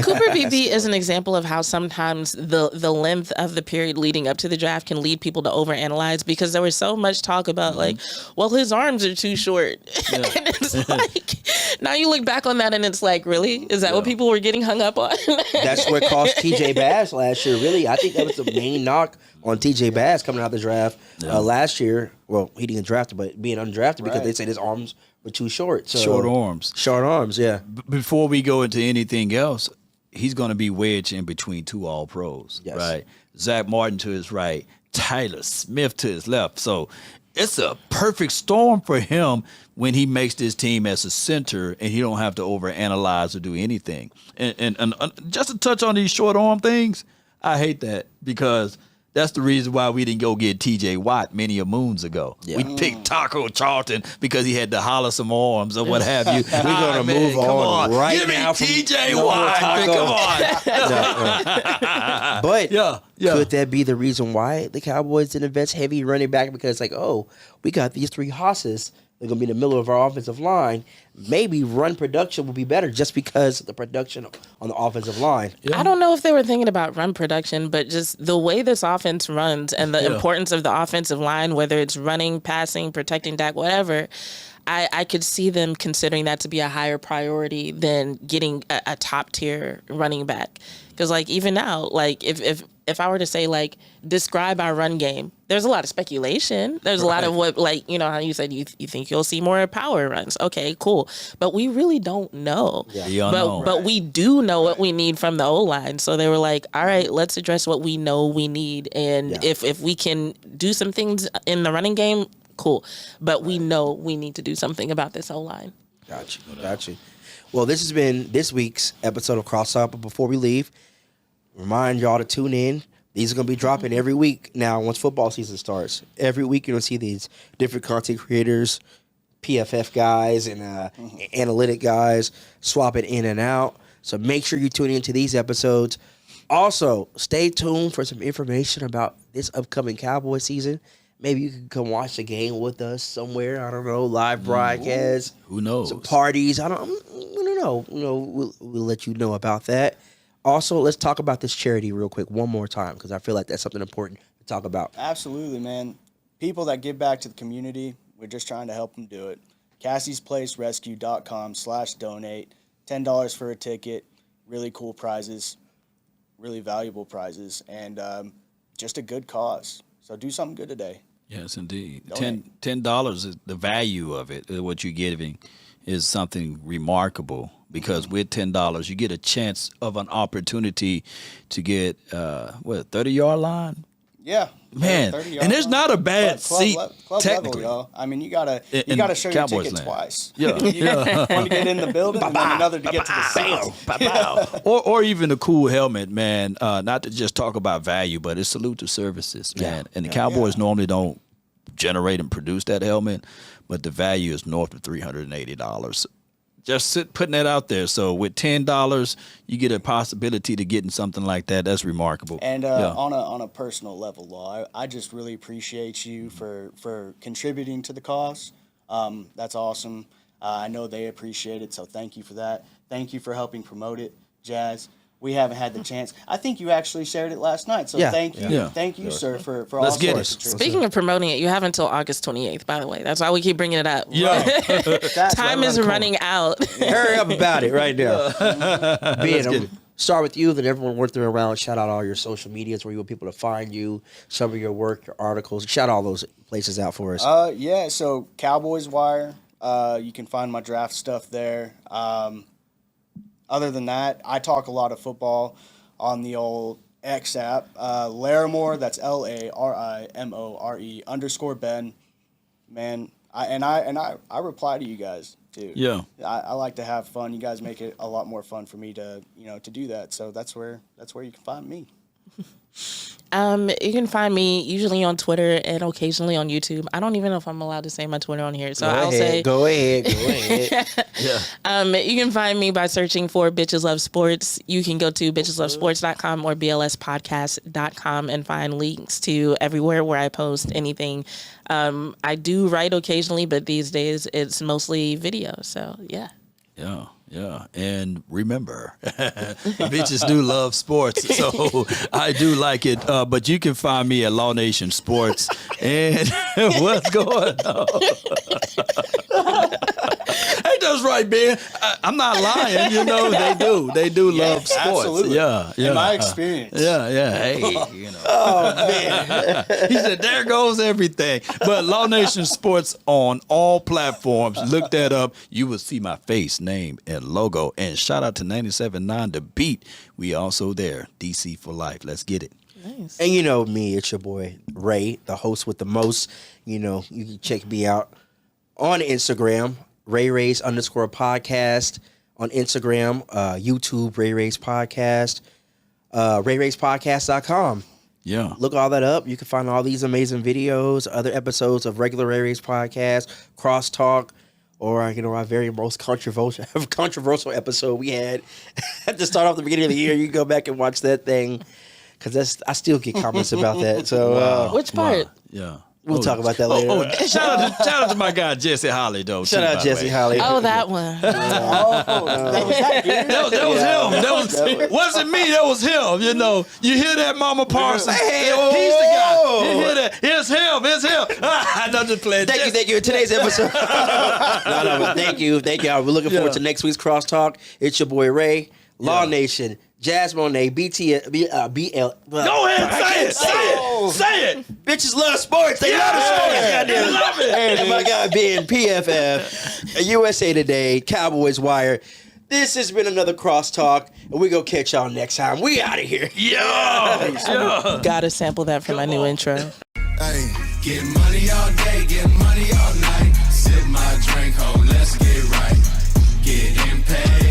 Speaker 5: Cooper Beebe is an example of how sometimes the length of the period leading up to the draft can lead people to overanalyze, because there was so much talk about like, well, his arms are too short. And it's like, now you look back on that and it's like, really? Is that what people were getting hung up on?
Speaker 2: That's what cost TJ Bass last year, really. I think that was the main knock on TJ Bass coming out of the draft last year. Well, he didn't get drafted, but being undrafted because they said his arms were too short. So,
Speaker 3: short arms.
Speaker 2: Short arms, yeah.
Speaker 3: Before we go into anything else, he's going to be wedged in between two All-Pros, right? Zach Martin to his right, Tyler Smith to his left. So it's a perfect storm for him when he makes this team as a center and he don't have to overanalyze or do anything. And just to touch on these short arm things, I hate that, because that's the reason why we didn't go get T.J. Watt many a moons ago. We picked Taco Charlton because he had to holler some arms or what have you. We're
Speaker 2: going to move on right
Speaker 3: Give
Speaker 2: now.
Speaker 3: Give me T.J. Watt. Come on.
Speaker 2: But could that be the reason why the Cowboys didn't invest heavy running back? Because, like, we got these three hosses they're going to be in the middle of our offensive line. Maybe run production will be better just because of the production on the offensive line.
Speaker 5: Yeah. I don't know if they were thinking about run production, but just the way this offense runs and the importance of the offensive line, whether it's running, passing, protecting Dak, whatever, I could see them considering that to be a higher priority than getting a top tier running back. Because like even now, like if I were to say like describe our run game, there's a lot of speculation. There's a lot of what, like, you know how you said you think you'll see more power runs. Okay, cool, but we really don't know. But we do know what we need from the O-line. So they were like, all right, let's address what we know we need, and if we can do some things in the running game, cool. But we know we need to do something about this O-line.
Speaker 2: Got you. Well, this has been this week's episode of Crosstalk. But before we leave, remind y'all to tune in. These are going to be dropping every week now once football season starts. Every week you're going to see these different content creators, PFF guys and analytic guys swapping in and out. So make sure you tune into these episodes. Also, stay tuned for some information about this upcoming Cowboy season. Maybe you can come watch the game with us somewhere. I don't know, live broadcast.
Speaker 3: Who knows?
Speaker 2: Some parties. I don't know. We'll let you know about that. Also, let's talk about this charity real quick one more time because I feel like that's something important to talk about.
Speaker 4: Absolutely, man. People that give back to the community, we're just trying to help them do it. CassiesPlaceRescue.com/donate. $10 for a ticket. Really cool prizes. Really valuable prizes. And just a good cause. So do something good today.
Speaker 3: Yes, indeed. $10 is the value of it. What you're giving is something remarkable because with $10, you get a chance of an opportunity to get 30-yard line.
Speaker 4: Yeah,
Speaker 3: man, and there's not a bad seat technically.
Speaker 4: Level, y'all. I mean, you gotta show your ticket twice.
Speaker 3: Yeah,
Speaker 4: one to get in the building, and then another to get to the seat.
Speaker 3: or even a cool helmet, man. Not to just talk about value, but it's salute to services, man. And the Cowboys normally don't generate and produce that helmet, but the value is north of $380. Just putting that out there. So with $10, you get a possibility to getting something like that. That's remarkable.
Speaker 4: And on a personal level, Law, I just really appreciate you for contributing to the cause. That's awesome. I know they appreciate it, so thank you for that. Thank you for helping promote it, Jazz. We haven't had the chance. I think you actually shared it last night. So thank you, sir, for
Speaker 3: Let's get it.
Speaker 5: Speaking of promoting it, you have until August 28th, by the way. That's why we keep bringing it up.
Speaker 3: Yeah.
Speaker 5: Time is running out.
Speaker 2: Hurry up about it right now. Ben, start with you, then everyone work their around. Shout out all your social medias where you want people to find you, some of your work, your articles. Shout all those places out for us.
Speaker 4: So Cowboys Wire. You can find my draft stuff there. Other than that, I talk a lot of football on the old X app. Larimore, that's LARIMORE _Ben. Man, I reply to you guys too.
Speaker 3: Yeah.
Speaker 4: I like to have fun. You guys make it a lot more fun for me to do that. So that's where you can find me.
Speaker 5: You can find me usually on Twitter and occasionally on YouTube. I don't even know if I'm allowed to say my Twitter on here, so
Speaker 2: Go ahead.
Speaker 5: Yeah. You can find me by searching for Bitches Love Sports. You can go to bitcheslovesports.com or blspodcast.com and find links to everywhere where I post anything. I do write occasionally, but these days it's mostly video. So yeah.
Speaker 3: Yeah. And remember, bitches do love sports, so I do like it. But you can find me at Law Nation Sports. And what's going on? Hey, that's right, Ben. I'm not lying. They do love sports.
Speaker 4: Absolutely.
Speaker 3: Yeah.
Speaker 4: In my experience.
Speaker 3: Yeah. Hey, Oh, man. He said, there goes everything. But Law Nation Sports on all platforms. Look that up. You will see my face, name, and logo. And shout out to 97.9 The Beat. We also there. DC for life. Let's get it.
Speaker 5: Nice.
Speaker 2: And you know me, it's your boy Ray, the host with the most. You can check me out on Instagram, Ray_Rays podcast on Instagram, YouTube, Ray_Rays podcast, RayRaysPodcast.com.
Speaker 3: Yeah.
Speaker 2: Look all that up. You can find all these amazing videos, other episodes of regular Ray_Rays podcast, Crosstalk, or our very most controversial episode we had to start off the beginning of the year. You can go back and watch that thing because I still get comments about that. So
Speaker 5: which part?
Speaker 3: Yeah.
Speaker 2: We'll talk about that later.
Speaker 3: Shout out to my guy Jesse Holly though.
Speaker 2: Shout out Jesse Holly.
Speaker 5: Oh, that one.
Speaker 3: That was wasn't me. That was him. You know, you hear that, Mama Parsons?
Speaker 2: Hey,
Speaker 3: He's the guy. You hear that? It's him. It's him. I'm just playing.
Speaker 2: Thank you. Today's episode. no, thank you. We're looking forward to next week's crosstalk. It's your boy Ray, Law Nation, Jazz Monet, BL.
Speaker 3: Go ahead, say it.
Speaker 2: Bitches love sports. They love the sports.
Speaker 3: They love it.
Speaker 2: And my guy being PFF, USA Today, Cowboys Wire. This has been another crosstalk, and we gonna catch y'all next time. We out of here.
Speaker 3: Yeah.
Speaker 5: Gotta sample that for my new intro.
Speaker 6: Hey.
Speaker 7: Get money all day, get money all night. Sip my drink, ho, let's get right. Getting paid.